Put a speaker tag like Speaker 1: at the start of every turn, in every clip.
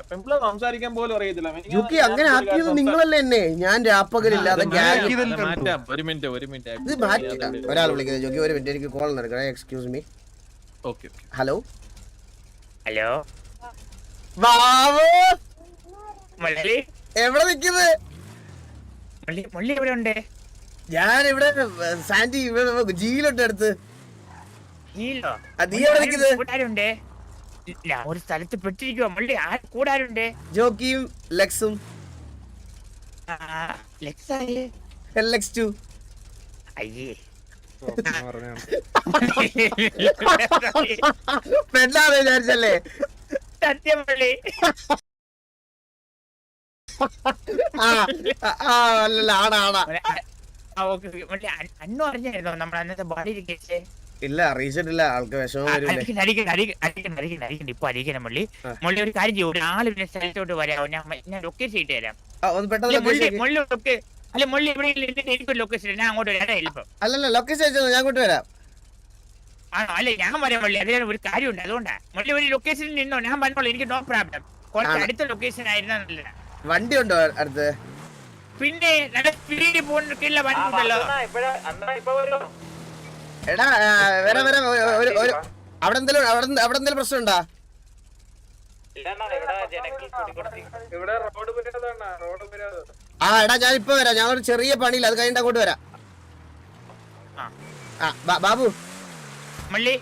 Speaker 1: പെമ്പിള സംസാരിക്കാൻ പോലും അറിയത്തില്ല.
Speaker 2: ജോക്കി അങ്ങനെ ആക്കിയത് നിങ്ങളല്ലേ എന്നെ? ഞാൻ രാപ്പകലില്ലാതെ ഒരാൾ വിളിക്കുന്നത്. ജോക്കി ഒരു മിനിറ്റ്, എനിക്ക് കോൾ നടക്കണേ. Excuse me. Hello
Speaker 3: hello
Speaker 2: Babu,
Speaker 3: മള്ളി
Speaker 2: എവിടെ നിക്കുന്നത്?
Speaker 3: മള്ളി എവിടെ ഉണ്ട്?
Speaker 2: ഞാൻ ഇവിടെ സാന്റി ജീലോട്ട് അടുത്ത്. നീ എവിടെ നിക്കുന്നത്?
Speaker 3: കൂട്ടാരുണ്ട്. ഒരു സ്ഥലത്ത് പെട്ടിരിക്കുവോ മള്ളി? കൂടാരുണ്ട്?
Speaker 2: ജോക്കിയും ലെക്സും. LX2.
Speaker 3: അയ്യേ
Speaker 2: പെണ്ണാന്ന് വിചാരിച്ചല്ലേ?
Speaker 3: സത്യം മള്ളി.
Speaker 2: അല്ലല്ല, ആണാ.
Speaker 3: അന്നു അറിഞ്ഞായിരുന്നോ നമ്മൾ അന്നത്തെ ബോഡിയിൽ കേസ്?
Speaker 2: ഇല്ല, അറിയിച്ചിട്ടില്ല. ആൾക്ക് വിഷമം വരില്ലേ?
Speaker 3: ഇപ്പൊ അറിയിക്കണം മള്ളി. മള്ളി ഒരു കാര്യം ചെയ്യും, ഒരാള് പിന്നെ സ്ഥലത്തോട്ട് വരാമോ? ഞാൻ ലൊക്കേഷൻ ഇട്ട് തരാം. അല്ല മള്ളി ഇവിടെ എനിക്കൊരു ലൊക്കേഷൻ, ഞാൻ അങ്ങോട്ട് വരാം.
Speaker 2: അല്ലല്ല, ലൊക്കേഷൻ അയച്ചോ, ഞാൻ അങ്ങോട്ട് വരാം.
Speaker 3: ആണോ? അല്ലെ ഞാൻ വരാം മള്ളി. അതിന് ഒരു കാര്യമുണ്ട്, അതുകൊണ്ടാ മള്ളി ഒരു ലൊക്കേഷനിൽ നിന്നോ, ഞാൻ പറഞ്ഞോളൂ. എനിക്ക് നോ പ്രോബ്ലം. കുറച്ച് അടുത്ത ലൊക്കേഷൻ ആയിരുന്നില്ല.
Speaker 2: വണ്ടി ഉണ്ടോ അടുത്ത്?
Speaker 3: പിന്നെ സ്പീഡിൽ പോകുന്നില്ല വണ്ടി ഉണ്ടല്ലോ.
Speaker 2: എടാ വരാം. അവിടെ എന്തെങ്കിലും പ്രശ്നം ഉണ്ടാ? എടാ ഞാൻ ഇപ്പൊ വരാം. ഞാൻ ഒരു ചെറിയ പണിയില്ല, അത് കഴിഞ്ഞിട്ട് അങ്ങോട്ട് വരാം. ബാബു
Speaker 3: മള്ളി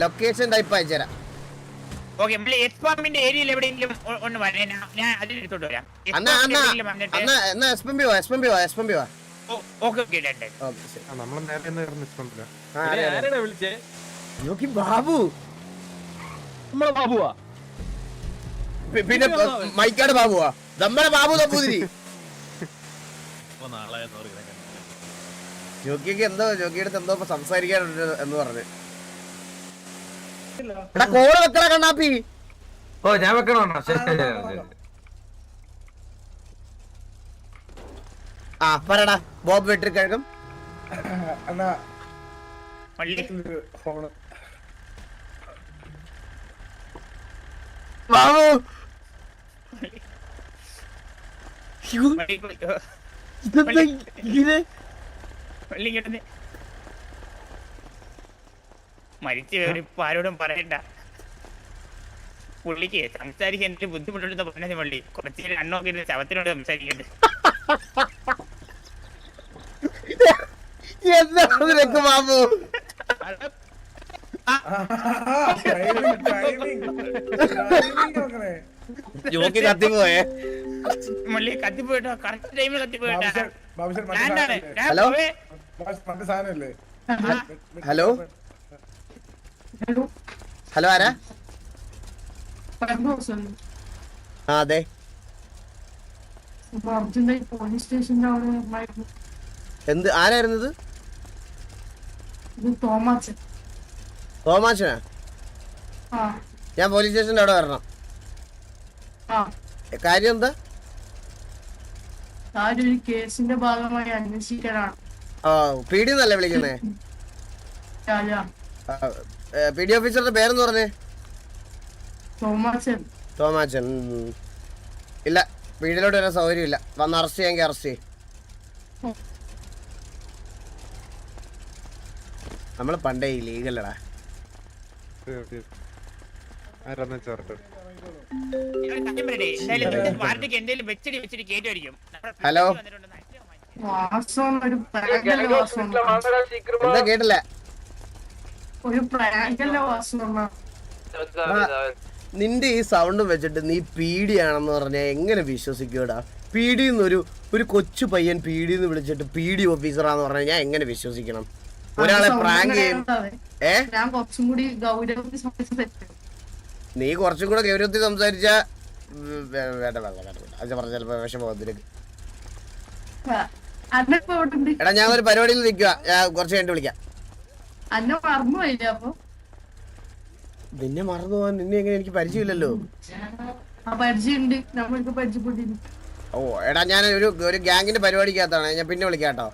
Speaker 2: ലൊക്കേഷൻ ടൈപ്പ് അയച്ചുതരാം.
Speaker 3: ഓക്കെ മള്ളി, എക്സ്പാമിന്റെ ഏരിയയിൽ എവിടെയെങ്കിലും ഒന്ന് വരണേ, ഞാൻ അതിലെടുത്തോട്ട് വരാം.
Speaker 2: ബാബു
Speaker 1: നമ്മളെ ബാബുവാ?
Speaker 2: പിന്നെ മൈക്കാട് ബാബുവാ? നമ്മളെ ബാബു തപ്പൂതിരി. ജോക്കിക്ക് ജോക്കിയുടെ എന്തോ സംസാരിക്കാനുണ്ട് എന്ന് പറഞ്ഞു. എടാ കോള് വെക്കണ കണ്ണാപ്പി.
Speaker 4: ഓ ഞാൻ വെക്കണോ?
Speaker 2: പറയടാ ബോബ് വെട്ടിക്കഴകം. ബാബു
Speaker 3: മരിച്ചു ഇപ്പൊ ആരോടും പറയണ്ട. പുള്ളിക്ക് സംസാരിക്കാൻ എന്തൊരു ബുദ്ധിമുട്ടുണ്ടെന്ന് പറഞ്ഞ മള്ളി. കുറച്ച് അണ്ണൊക്കെ ശവത്തിനോട് സംസാരിക്കണ്ട്.
Speaker 2: എന്താ ബാബു? ജോക്കി കത്തിപ്പോയേ.
Speaker 3: മള്ളി കത്തിപ്പോയിട്ടോ, കറക്റ്റ് ടൈമിൽ കത്തിപ്പോയിട്ടാ.
Speaker 2: ഹലോ ഹലോ ഹലോ, ആരാ? അതെ, എന്ത് ആരായിരുന്നത്? തോമാച്ചനാ? ഞാൻ പോലീസ് സ്റ്റേഷന്റെ അവിടെ വരണം. കാര്യം എന്താ?
Speaker 5: കേസിന്റെ ഭാഗമായി അന്വേഷിക്കാനാണ്.
Speaker 2: പീഡിന്നല്ലേ വിളിക്കുന്നേ? PD ഓഫീസറുടെ പേരെന്ന് പറഞ്ഞേ? തോമാച്ചൻ. ഇല്ല, വീടിലോട്ട് വരാൻ സൗകര്യം ഇല്ല. വന്ന് അറസ്റ്റ് ചെയ്യാമെങ്കിൽ അറസ്റ്റ് ചെയ്യും. നമ്മള് പണ്ടേ ലീഗല്ലടാ. ഹലോ, എന്താ കേട്ടില്ല? നിന്റെ ഈ സൗണ്ട് വെച്ചിട്ട് നീ പീഡിയാണെന്ന് പറഞ്ഞാൽ എങ്ങനെ വിശ്വസിക്കൂടാ? പീഡിന്ന് ഒരു കൊച്ചു പയ്യൻ പീഡിന്ന് വിളിച്ചിട്ട് PD ഓഫീസറാന്ന് പറഞ്ഞാൽ ഞാൻ എങ്ങനെ വിശ്വസിക്കണം? ഒരാളെ പ്രാങ്ക് ചെയ്യും. നീ കുറച്ചും കൂടെ ഗൗരവത്തിൽ സംസാരിച്ച വേണ്ട പറഞ്ഞ ചിലപ്പോ വിഷമം. എടാ ഞാൻ ഒരു പരിപാടിയിൽ നിൽക്കുക, ഞാൻ കുറച്ച് കഴിഞ്ഞിട്ട് വിളിക്കാം. നിന്നെ മറന്നു പോവാൻ നിന്നെ എങ്ങനെ? എനിക്ക് പരിചയമില്ലല്ലോ. ഓ എടാ ഞാൻ ഒരു ഗ്യാങ്ങിന്റെ പരിപാടിക്കകത്താണ്, ഞാൻ പിന്നെ വിളിക്കാം കേട്ടോ.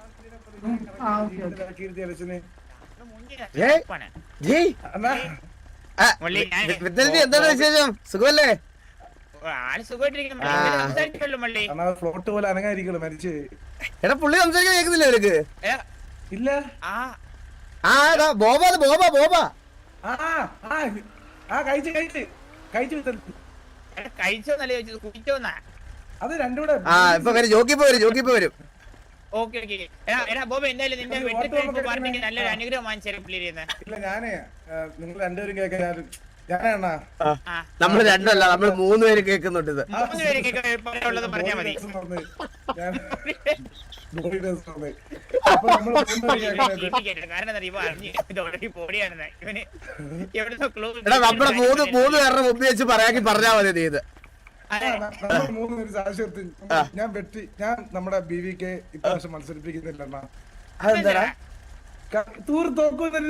Speaker 2: എന്താണ് വിശേഷം? സുഖമല്ലേ?
Speaker 3: ആള് സുഖമായിട്ടിരിക്കുന്നു സംസാരിക്കുമല്ലോ മള്ളി.
Speaker 6: ഫ്ലോട്ട് പോലെ അനങ്ങായിരിക്കുമല്ലോ മരിച്ചു.
Speaker 2: എടാ പുള്ളി സംസാരിക്കാൻ കേൾക്കുന്നില്ല നിനക്ക്?
Speaker 6: ഇല്ല.
Speaker 2: ആ ബോബ ബോബ ബോബ
Speaker 3: കഴിച്ചോന്നല്ലേ ചോദിച്ചത്, കുടിച്ചോന്നാ?
Speaker 6: അത് രണ്ടുകൂടെ.
Speaker 2: ഇപ്പൊ വരും, ജോക്കിപ്പോ വരും, ജോക്കിപ്പോ വരും.
Speaker 3: Okay okay. എടാ ബോബ എന്തായാലും നിന്റെ വെട്ടിട്ട് പറഞ്ഞെങ്കിൽ നല്ലൊരു അനുഗ്രഹം വാങ്ങിച്ചു പുള്ളി.
Speaker 6: ഇല്ല ഞാനേ നിങ്ങൾ രണ്ടുപേരും കേൾക്കാൻ ഞാനാ.
Speaker 2: നമ്മള് രണ്ടല്ല, നമ്മള് 3 പേര് കേൾക്കുന്നുണ്ട് ഇത്.
Speaker 3: 3 പേര് പറയാനുള്ളത് പറഞ്ഞാ മതി. കാരണം ഇത് ഓൾറെഡി പൊടിയാണെന്ന് ഇവന് എവിടുന്നോ ക്ലൂ.
Speaker 2: എടാ നമ്മുടെ 3 പേരുടെ മുമ്പ് വെച്ച് പറയാക്കി പറഞ്ഞാ മതി നീ ഇത്.
Speaker 6: ഞാൻ നമ്മുടെ BVK ഇപ്രാവശ്യം മത്സരിപ്പിക്കുന്നില്ല.
Speaker 2: അതെന്താ?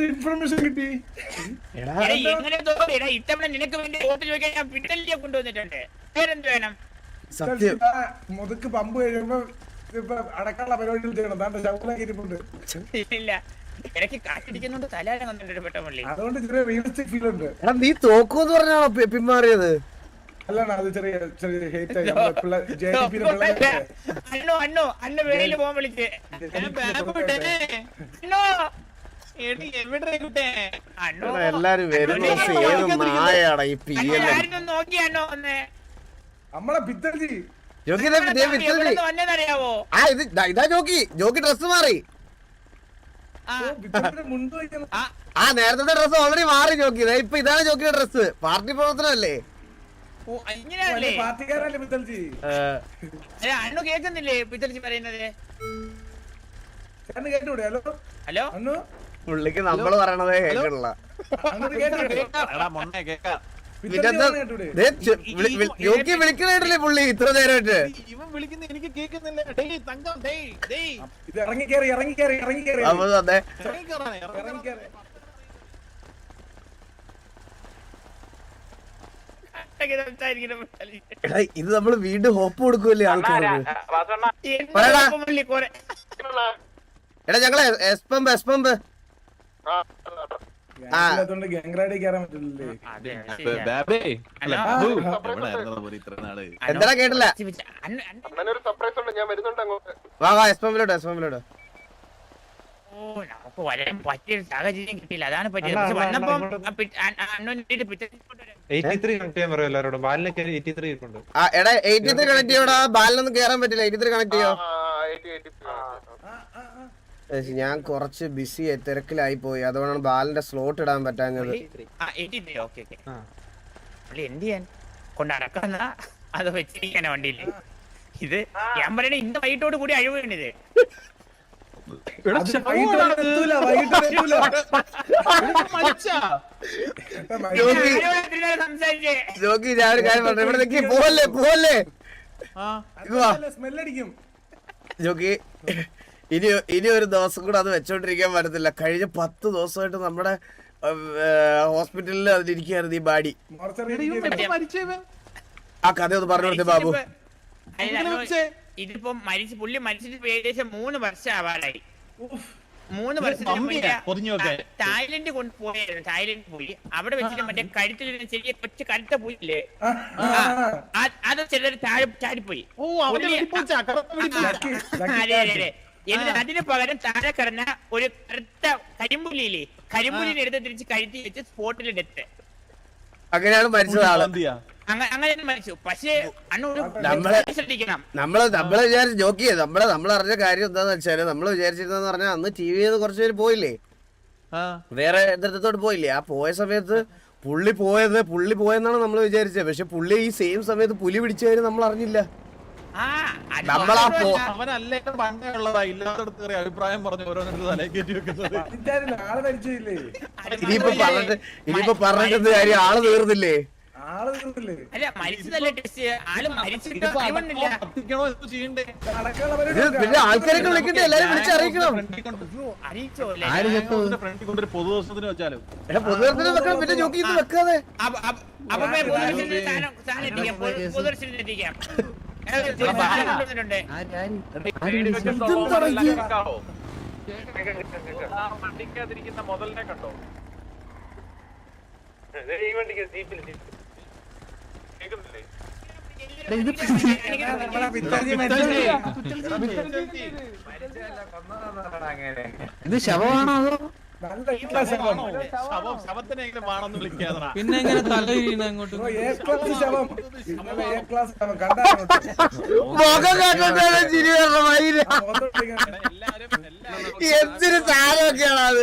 Speaker 6: ഇൻഫർമേഷൻ കിട്ടി.
Speaker 3: ഇത്തവണ നിനക്ക് വേണ്ടി വോട്ട് ചോദിക്കാൻ ഞാൻ പിന്നലിയെ കൊണ്ടുവന്നിട്ടുണ്ട്. പേരെന്ത് വേണം?
Speaker 2: സത്യം
Speaker 6: മുതുക്ക് പമ്പ് കഴിയുമ്പോ ഇപ്പൊ അടക്കാനുള്ള പരിപാടികൾ ചെയ്യണം. താണ്ട ശൗലാക്കിയിട്ടുണ്ട്.
Speaker 3: ഇല്ല ഇടയ്ക്ക് കാറ്റിടിക്കുന്നുണ്ട്, തലാരം വന്നിട്ടുണ്ട് പെട്ടമള്ളി.
Speaker 6: അതുകൊണ്ട് ചെറിയ റിയലിസ്റ്റിക് ഫീൽ ഉണ്ട്.
Speaker 2: എടാ നീ തോക്കൂന്ന് പറഞ്ഞാണോ പിന്മാറിയത്?
Speaker 6: അല്ലാണ് അത് ചെറിയ ഹേറ്റ് ആയി.
Speaker 3: അണ്ണോ അണ്ണ വെളിയിൽ പോകാൻ വിളിച്ച്
Speaker 2: എല്ലാരും വരുന്ന ഏത് നായാടാ ഈ
Speaker 3: നോക്കിയാണോ ഒന്ന്
Speaker 6: നമ്മളെ പിത്തൽജി
Speaker 3: വന്നതറിയാവോ?
Speaker 2: ഇതാ ജോക്കി. ജോക്കി ഡ്രസ് മാറി. നേരത്തെ ഡ്രസ് ഓൾറെഡി മാറി ജോക്കി. ഇപ്പൊ ഇതാണ് ജോക്കിയുടെ ഡ്രസ്. പാർട്ടി പ്രവർത്തനല്ലേ?
Speaker 6: പാർട്ടിക്കാരല്ലേ പിത്തൽജി?
Speaker 3: അണ്ണു കേക്കുന്നില്ലേ പിത്തൽജി പറയുന്നത്?
Speaker 6: കേട്ടൂടെ? ഹലോ
Speaker 3: ഹലോ
Speaker 6: അണ്ണു.
Speaker 2: പുള്ളിക്ക് നമ്മള് പറയണതേ കേൾക്കണില്ല. ജോക്കി വിളിക്കണേട്ടില്ലേ പുള്ളി ഇത്ര നേരമായിട്ട്?
Speaker 1: എനിക്ക് കേൾക്കുന്നില്ല.
Speaker 6: ഇത് ഇറങ്ങിക്കേറി
Speaker 2: അതെ. ഇത് നമ്മള് വീണ്ടും ഹോപ്പ് കൊടുക്കുമല്ലേ ആൾക്കാർക്ക്? എടാ ഞങ്ങളെ എസ്പമ്പ് എന്താ കേട്ടില്ല? വാ വാ എസ്പമ്പിലോട്ട്.
Speaker 3: നമുക്ക് വരാൻ പറ്റിയൊരു സാഹചര്യം കിട്ടിയില്ല, അതാണ് പറ്റിയത്. പക്ഷെ വന്നപ്പം
Speaker 2: എടാ 83 കണക്ട് ചെയ്യോടാ. ബാലിനൊന്നും കേറാൻ പറ്റില്ല. 83 കണക്ട് ചെയ്യോ? ഞാൻ കുറച്ച് ബിസി തിരക്കിലായി പോയി, അതുകൊണ്ടാണ് ബാലിന്റെ സ്ലോട്ട് ഇടാൻ പറ്റാഞ്ഞത്.
Speaker 3: എന്ത് ചെയ്യാൻ കൊണ്ടടക്കുന്ന അത് വെച്ചിരിക്കാനാ വണ്ടിയില്. ഇത് ഞാൻ പറയണ ഇന്ന് വൈകിട്ടോട് കൂടി അഴിവ് വേണ്ടത്.
Speaker 2: ജോക്കി ഞാൻ ഒരു കാര്യം പറഞ്ഞു. ഇവിടെ നിൽക്കി പോവല്ലേ. ജോക്കി ഇനി ഒരു ദിവസം കൂടെ അത് വെച്ചോണ്ടിരിക്കാൻ പറ്റത്തില്ല. കഴിഞ്ഞ 10 ദിവസമായിട്ട് നമ്മുടെ ഹോസ്പിറ്റലിൽ അതിലിരിക്കുകയായിരുന്നു ഈ ബാഡി. ആ കഥ ഒന്ന് പറഞ്ഞു കൊടുത്തേ ബാബു.
Speaker 3: ഇതിപ്പോ പുള്ളി മരിച്ചിട്ട് ഏകദേശം 3 വർഷം ആവാറായി. 3 വർഷത്തിന് തായ്ലൻഡ് കൊണ്ടുപോയായിരുന്നു. തായ്ലൻഡ് പോയി അവിടെ വെച്ചിട്ട് മറ്റേ കഴുത്തിൽ ചെറിയ കൊച്ചു കറുത്ത പോയില്ലേ, അത് ചിലർ ചാടിപ്പോയി. അതെ. എന്നിട്ട് അതിന് പകരം താഴെ കിടന്ന ഒരു കറുത്ത കരിമ്പുലിയില്ലേ, കരിമ്പുലിനെ എടുത്ത് തിരിച്ച് കഴുത്തി വെച്ച് സ്പോട്ടിൽ ഡെത്ത്.
Speaker 2: അങ്ങനെയാണ് മരിച്ചത് ആള്.
Speaker 3: അങ്ങനെ മരിച്ചു. പക്ഷേ
Speaker 2: നമ്മള് വിചാരിച്ചു ജോക്കിയെ നമ്മൾ അറിഞ്ഞ കാര്യം എന്താന്ന് വെച്ചാല് നമ്മള് വിചാരിച്ചിരുന്നെന്ന് പറഞ്ഞാൽ അന്ന് TV കുറച്ചു പേര് പോയില്ലേ, വേറെ നേതൃത്വത്തോട് പോയില്ലേ. ആ പോയ സമയത്ത് പുള്ളി പോയെന്നാണ് നമ്മൾ വിചാരിച്ചത്. പക്ഷെ പുള്ളി ഈ സെയിം സമയത്ത് പുലി പിടിച്ച കാര്യം നമ്മൾ അറിഞ്ഞില്ല.
Speaker 1: അഭിപ്രായം പറഞ്ഞു ഓരോന്നിട്ട് തലേ കയറ്റി വെക്കുന്നത്.
Speaker 2: ഇനിയിപ്പോ പറഞ്ഞിട്ട് കാര്യം ആള് തീർന്നില്ലേ?
Speaker 3: അല്ല മരിച്ചതല്ലേ ടെസ്റ്റ്, ആള് മരിച്ചിട്ട്
Speaker 2: പിന്നെ ആൾക്കാരൊക്കെ വിളിക്കട്ടെ, എല്ലാരും വിളിച്ചറിയിക്കണം.
Speaker 1: പൊതുദിവസത്തിന് വെച്ചാലും
Speaker 2: പൊതുദിവസത്തിന് വെക്കണം. പിന്നെ ജോക്കി ഇത് വെക്കാതെ
Speaker 1: മുതലിനെ കണ്ടോ? ഈ വണ്ടിക്ക് ജീപ്പിൽ കേൾക്കുന്നില്ലേ?
Speaker 6: നമ്മളെ പിത്താജി മരിച്ചു.
Speaker 4: ഇത് ശവമാണോ അതോ
Speaker 6: നല്ല ഇല്ല ശവം.
Speaker 1: ശവത്തിനെങ്കിലും വേണമെന്ന് വിളിക്കാതെ
Speaker 4: പിന്നെ എങ്ങനെ തല വീണ അങ്ങോട്ട്
Speaker 6: ബ്രോ, A ക്ലാസ് ശവം. ഇന്നലെ A ക്ലാസ് ശവം കണ്ടാ അങ്ങോട്ട്.
Speaker 2: മുഖം കണ്ടിട്ടാണ് ചിരി വരണം മയില്.
Speaker 6: ആ മുഖത്തോട്ട് ഇരിക്കാൻ.
Speaker 1: എല്ലാരും
Speaker 2: എന്തൊരു സാധനമൊക്കെയാണ് അത്.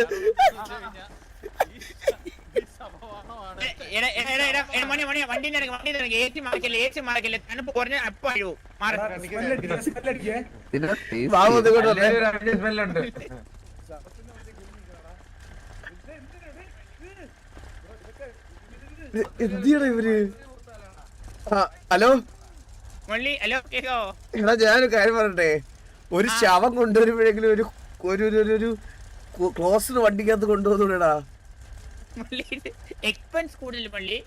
Speaker 3: വണ്ടി ഏച്ചി മാർക്കല്ലേ തണുപ്പ് കുറഞ്ഞ അപ്പൊ അഴുവോ
Speaker 6: സ്മെല്ല് അടിക്ക്, സ്മെല്ല് അടിക്ക്.
Speaker 2: ബാബു ഇത് കൊണ്ട് വന്നേ.
Speaker 4: സ്മെല്ലുണ്ട്.
Speaker 2: എന്തിനാ ഇവര്? ഹലോ
Speaker 3: മള്ളി ഹലോ കേക്കോ
Speaker 2: എടാ ഞാനൊരു കാര്യം പറയട്ടെ, ഒരു ശവം കൊണ്ടുവരുമ്പോഴെങ്കിലും ഒരു ഒരു ക്ലോസ്ഡ് വണ്ടിക്കകത്ത് കൊണ്ടുപോകുന്നുടാ.
Speaker 3: മള്ളി എക്സ്പെൻസ് കൂടുതൽ മള്ളി.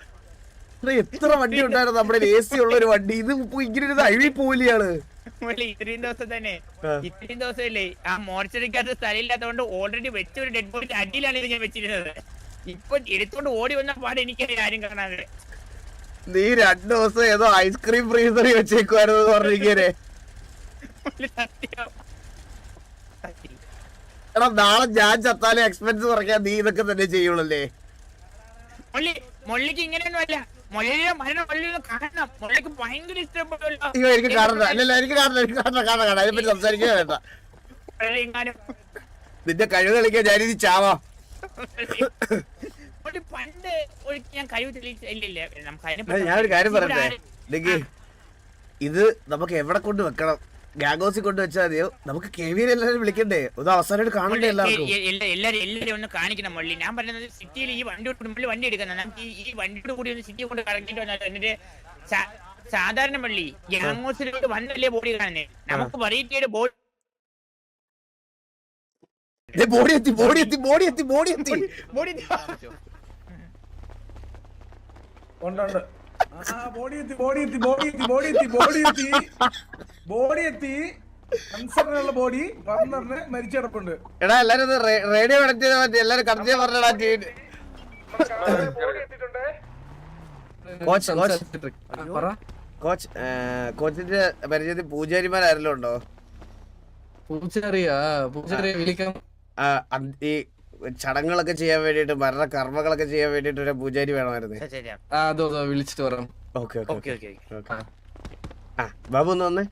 Speaker 2: എത്ര വണ്ടി ഉണ്ടായിരുന്നു നമ്മുടെ AC ഉള്ള ഒരു വണ്ടി, ഇത് ഇങ്ങനെ ഒരു അഴിവി പോലെയാണ്.
Speaker 3: മള്ളി ഇത്രയും ദിവസം തന്നെ
Speaker 2: ആ.
Speaker 3: ഇത്രയും ദിവസമല്ലേ ആ മോർച്ചറിക്കകത്ത് സ്ഥലമില്ലാത്തതുകൊണ്ട് ഓൾറെഡി വെച്ച ഒരു ഡെഡ് ബോഡി അടിയിലാണ് ഇത് ഞാൻ വെച്ചിരുന്നത്. ഇപ്പൊ എടുത്തോണ്ട് ഓടി വന്ന പാടെ എനിക്കറിയാം ആരും കാണാതെ.
Speaker 2: നീ 2 ദിവസം ഏതോ ഐസ്ക്രീം ഫ്രീസറിൽ വെച്ചേക്കുവായിരുന്നു പറഞ്ഞിരിക്കേ.
Speaker 3: സത്യം
Speaker 2: എടാ നാളെ ഞാൻ ചത്താലും എക്സ്പെൻസ് കുറയ്ക്കാൻ നീ ഇതൊക്കെ തന്നെ ചെയ്യുള്ളല്ലേ.
Speaker 3: മൊള്ളിക്ക് ഇങ്ങനെയൊന്നും അല്ല. മൊള്ളിയുടെ മരണം മൊള്ളിയൊന്നും കാണണം. മൊള്ളിക്ക് ഭയങ്കര ഇഷ്ടപ്പെടുമല്ലോ.
Speaker 2: അയ്യോ എനിക്ക് കാണണ്ട, അല്ലല്ല എനിക്ക് കാണണ്ട അതിനെപ്പറ്റി സംസാരിക്കാൻ വേണ്ട.
Speaker 3: എങ്ങാനും
Speaker 2: നിന്റെ കഴിവ് കളിക്കാൻ ഞാനിത് ചാവാം.
Speaker 3: പണ്ട് ഞാൻ കഴിവ് തെളിയിച്ചില്ല.
Speaker 2: ഞാനൊരു കാര്യം പറയട്ടെ, ഇത് നമുക്ക് എവിടെ കൊണ്ട് വെക്കണം? ഗ്യാങ് ഹൗസിൽ കൊണ്ട് വെച്ചാൽ മതിയോ? നമുക്ക് KVL എല്ലാവരും വിളിക്കണ്ടേ? ഒന്ന് അവസാനമായിട്ട് കാണണ്ടേ എല്ലാവർക്കും?
Speaker 3: എല്ലാരും ഒന്ന് കാണിക്കണം മള്ളി. ഞാൻ പറയുന്നത് സിറ്റിയിൽ ഈ വണ്ടി എടുക്കുന്ന നമുക്ക് ഈ വണ്ടിയോട് കൂടി ഒന്ന് സിറ്റി കൊണ്ട് കറങ്ങിട്ട് വന്നാൽ എന്നിട്ട് സാധാരണ മള്ളി ഗ്യാങ് ഹൗസിലോട്ട് വന്നല്ലേ ബോഡി കാണുന്നേ. നമുക്ക് വെറൈറ്റിയുടെ ബോഡി
Speaker 6: ഉണ്ട്, ഉണ്ട്. ആ ബോഡി എത്തി. കൺസറിനുള്ള ബോഡി പറഞ്ഞ മരിച്ചു കിടപ്പുണ്ട്.
Speaker 2: എടാ എല്ലാരും റേഡിയോ കണക്ട് ചെയ്താൽ മതി. എല്ലാരും കണക്ട് ചെയ്യാൻ പറഞ്ഞടാ. കോച്ചിന്റെ പരിചയത്തിൽ പൂജാരിമാരെല്ലാം ഉണ്ടോ?
Speaker 4: പൂച്ചറിയാ വിളിക്കാം.
Speaker 2: ഈ ചടങ്ങുകളൊക്കെ ചെയ്യാൻ വേണ്ടിട്ട്, മരണ കർമ്മങ്ങളൊക്കെ ചെയ്യാൻ വേണ്ടിട്ട് ഒരു പൂജാരി വേണമായിരുന്നു.
Speaker 4: അതോ വിളിച്ചിട്ട് പറയാം.
Speaker 2: ബാബു ഒന്ന് വന്നേ.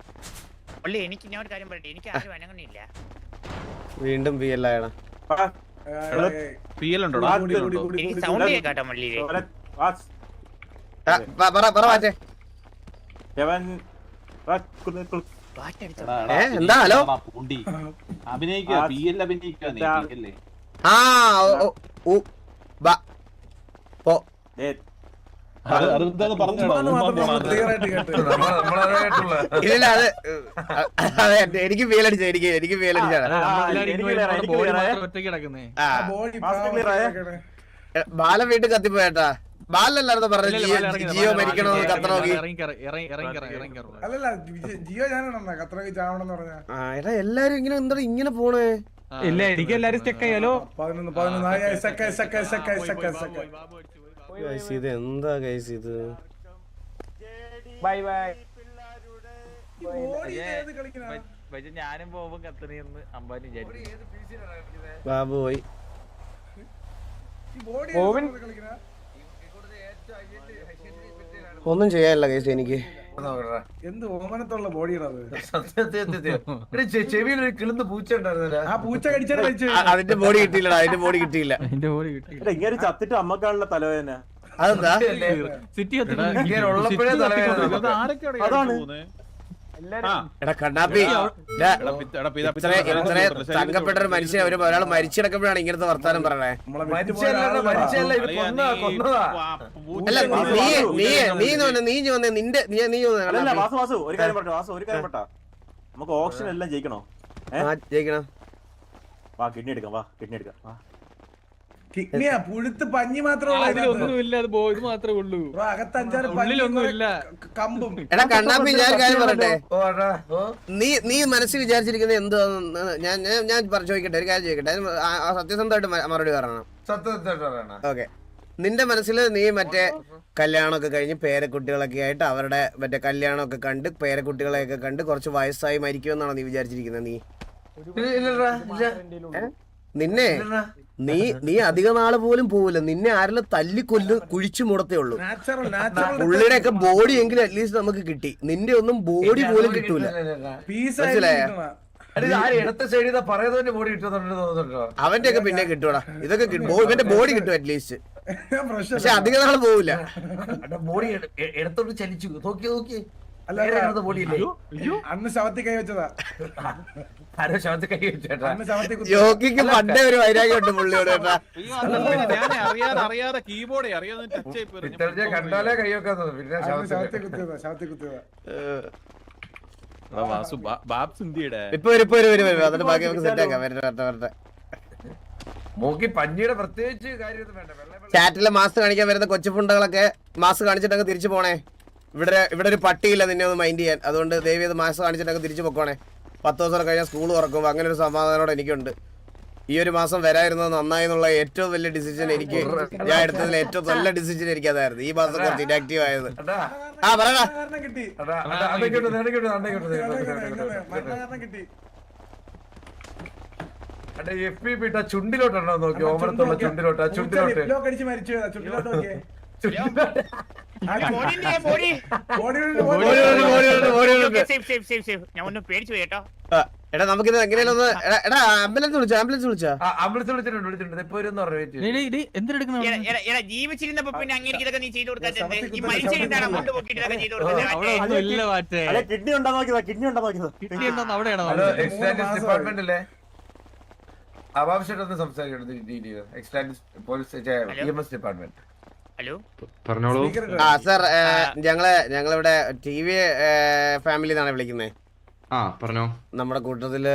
Speaker 3: മള്ളി എനിക്ക് ഞാൻ ഒരു കാര്യം പറയട്ടെ, എനിക്ക് ആരും അനങ്ങണില്ല.
Speaker 2: വീണ്ടും PL ആയടാ.
Speaker 1: PL ഉണ്ടോ?
Speaker 3: എനിക്ക് സൗണ്ട് കേൾക്കാട്ടോ മള്ളി.
Speaker 2: പറ മാറ്റേ. എന്താ ഹലോ
Speaker 1: അഭിനയിക്കുക PL അഭിനയിക്കുക നീ
Speaker 2: ആ ഇല്ല അതെ എനിക്ക് പേലടിച്ച എനിക്ക് പേലടിച്ചാണ്. ബാലൻ വീട്ടിൽ കത്തിപ്പോയേട്ടാ. ബാലല്ലായിരുന്നു പറഞ്ഞ ജിയോ മരിക്കണോന്ന് കത്തണോക്കി.
Speaker 6: അല്ലല്ല ജിയോ ഞാനാണ് കത്രക്ക് ചാവണെന്ന് പറഞ്ഞ.
Speaker 2: എടാ എല്ലാരും ഇങ്ങനെ എന്താ ഇങ്ങനെ പോണേ?
Speaker 7: ഇല്ല എനിക്ക് എല്ലാരും ചെക്ക് ചെയ്യാലോ.
Speaker 6: 11
Speaker 2: ഇത് എന്താ ഗൈസ് ഇത്?
Speaker 7: Bye bye.
Speaker 1: ഞാനും പോകുമ്പോ കത്തണിയെന്ന് അമ്പാനി വിചാരിച്ചു.
Speaker 2: ബാബു പോയി. ഒന്നും ചെയ്യാനില്ല ഗൈസ് എനിക്ക്.
Speaker 6: എന്ത് ഓമനത്തുള്ള ബോഡിയാണത്.
Speaker 4: ചെവിയിൽ ഒരു കിളുന്ന് പൂച്ച ഉണ്ടായിരുന്നില്ല.
Speaker 6: ആ പൂച്ച കടിച്ചാൽ കഴിച്ചു.
Speaker 2: അതിന്റെ ബോഡി കിട്ടിയില്ലടാ, അതിന്റെ ബോഡി കിട്ടിയില്ല.
Speaker 8: ഇങ്ങനെ ചത്തിട്ട് അമ്മക്കാണുള്ള തലവേദന.
Speaker 2: അതെന്താ?
Speaker 7: സിറ്റി
Speaker 4: ഉള്ളപ്പോഴേ തലവേദന.
Speaker 8: അതാണ്
Speaker 2: എടാ കണ്ണാപ്പി, തങ്കപ്പെട്ട ഒരു മനുഷ്യൻ ഒരാൾ മരിച്ചിടക്കുമ്പോഴാണ് ഇങ്ങനത്തെ വർത്താനം പറയണേ. അല്ല
Speaker 8: വാസു ഒരു കാര്യം പറ. നമുക്ക് ഓപ്ഷൻ എല്ലാം ജയിക്കണോ?
Speaker 2: ജയിക്കണം.
Speaker 8: വാ കിഡ്നി എടുക്കാം. വാ
Speaker 6: കിഡ്നിയാ പുഴുത്ത് പഞ്ഞി മാത്രമേ
Speaker 7: ഇത് മാത്രമേ ഉള്ളൂ.
Speaker 6: അകത്ത് 5-6
Speaker 7: ഉള്ളിലൊന്നുമില്ല.
Speaker 6: കമ്പും.
Speaker 2: എടാ കണ്ണാപ്പി ഞാൻ കാര്യം പറയട്ടെ, നീ മനസ്സിൽ വിചാരിച്ചിരിക്കുന്നത് എന്താന്ന് ഞാൻ ചോദിക്കട്ടെ, ഒരു കാര്യം ചോദിക്കട്ടെ. സത്യസന്ധമായിട്ട് മറുപടി പറയണം.
Speaker 4: സത്യസന്ധമായിട്ട് പറയണം.
Speaker 2: ഓക്കെ, നിന്റെ മനസ്സിൽ നീ മറ്റേ കല്യാണമൊക്കെ കഴിഞ്ഞ് പേരക്കുട്ടികളൊക്കെ ആയിട്ട് അവരുടെ മറ്റേ കല്യാണമൊക്കെ കണ്ട് പേരക്കുട്ടികളെയൊക്കെ കണ്ട് കുറച്ച് വയസ്സായി മരിക്കുമെന്നാണോ നീ വിചാരിച്ചിരിക്കുന്നത്? നീ നിന്നെ നീ അധിക നാള് പോലും പോവില്ല. നിന്നെ ആരെല്ലാം തല്ലിക്കൊല്ല് കുഴിച്ചു മുടത്തേ ഉള്ളൂ. പുള്ളിയുടെ ഒക്കെ ബോഡി എങ്കിലും അറ്റ്ലീസ്റ്റ് നമുക്ക് കിട്ടി. നിന്റെ ഒന്നും ബോഡി പോലും കിട്ടൂല. മനസ്സിലായ? അവന്റെ ഒക്കെ പിന്നെ കിട്ടൂടാ. ഇതൊക്കെ ഇവന്റെ ബോഡി കിട്ടും അറ്റ്ലീസ്റ്റ്. പക്ഷെ അധിക നാള് പോവില്ല.
Speaker 4: ബോഡി എടുത്തോണ്ട് ചലിച്ചു നോക്കി
Speaker 6: അന്ന് ശവത്തി കൈ വെച്ചതാ.
Speaker 4: ആരോ ശവത്തിൽ കൈ വെച്ചേട്ടാ.
Speaker 2: യോഗിക്ക് പണ്ടേ ഒരു വൈരാഗ്യം ഉണ്ട് പുള്ളിയോട് കേട്ടാ.
Speaker 1: അറിയാതെ കീബോർഡ് അറിയാതെ ടച്ച് ആയി
Speaker 4: കണ്ടാലേ കൈ വെക്കാൻ തോന്നുന്നു. പിന്നെ
Speaker 6: ശവത്തി കുത്തിയതാ, ശവത്തി കുത്തിയതാ.
Speaker 2: ഇപ്പൊ വരും അതിന്റെ ബാക്കി നമുക്ക് സെറ്റ് ആക്കാം. വരട്ടെ.
Speaker 4: മൂക്കി പഞ്ഞിയുടെ പ്രത്യേകിച്ച് കാര്യമൊന്നും വേണ്ട.
Speaker 2: ചാറ്റിലെ മാസ്ക് കാണിക്കാൻ വരുന്ന കൊച്ചുപുണ്ടകളൊക്കെ മാസ്ക് കാണിച്ചിട്ടങ്ങ് തിരിച്ചു പോണേ. ഇവിടെ ഒരു പട്ടിയില്ല നിന്നെ ഒന്ന് മൈൻഡ് ചെയ്യാൻ. അതുകൊണ്ട് ദയവ് ചെയ്ത് മാസ്ക് കാണിച്ചിട്ടങ്ങ് തിരിച്ചു പൊക്കോണേ. 10 ദിവസം കഴിഞ്ഞാൽ സ്കൂൾ തുറക്കുമ്പോൾ അങ്ങനെ ഒരു സമാധാനോടെ എനിക്കുണ്ട്. ഈ ഒരു മാസം വരായിരുന്നത് നന്നായി എന്നുള്ള ഏറ്റവും വലിയ ഡിസിഷൻ എനിക്ക് ഞാൻ എടുത്തതിൽ ഏറ്റവും നല്ല ഡിസിഷൻ എനിക്ക് അതായിരുന്നു. ഈ മാസം കുറച്ച് ഇനാക്റ്റീവ് ആയത്. ആ പറയടാ.
Speaker 6: കിട്ടി
Speaker 4: ചുണ്ടിലോട്ടുണ്ടോ നോക്കി. ഓമനത്തുള്ള ചുണ്ടിലോട്ട്
Speaker 6: അടിച്ച് മരിച്ചു ചുണ്ടിലോട്ട് നോക്കിയേ.
Speaker 3: ഞാൻ ഒന്ന് പേടിച്ചു കേട്ടോ.
Speaker 2: എടാ നമുക്കിത് എങ്ങനെയാലും ഒന്ന് എടാ ആംബുലൻസ് വിളിച്ചാ
Speaker 4: വിളിച്ചിട്ടുണ്ട്. ഇപ്പൊ ഒരു
Speaker 3: എടാ ജീവിച്ചിരുന്നപ്പോ പിന്നെ അങ്ങനെ ഇതൊക്കെ നീ ചെയ്തു കൊടുക്കാൻ ഈ മരിച്ചിരുന്നാണ് അങ്ങോട്ട് പോക്കിട്ട് ഇതൊക്കെ ചെയ്തു കൊടുക്കുന്നത്.
Speaker 8: കിഡ്നി ഉണ്ടോ നോക്കിയതാ.
Speaker 4: ഹലോ എക്സ്റ്റൻഡ് ഡിപ്പാർട്ട്മെന്റ് അല്ലേ? അവാവശ്യമായിട്ടൊന്ന് സംസാരിക്കണം. Police EMS department.
Speaker 3: ഹലോ
Speaker 7: പറഞ്ഞോളൂ.
Speaker 2: ആ സാർ ഞങ്ങളിവിടെ TV ഫാമിലി എന്നാണ് വിളിക്കുന്നത്.
Speaker 7: ആ പറഞ്ഞോ.
Speaker 2: നമ്മുടെ കൂട്ടത്തില്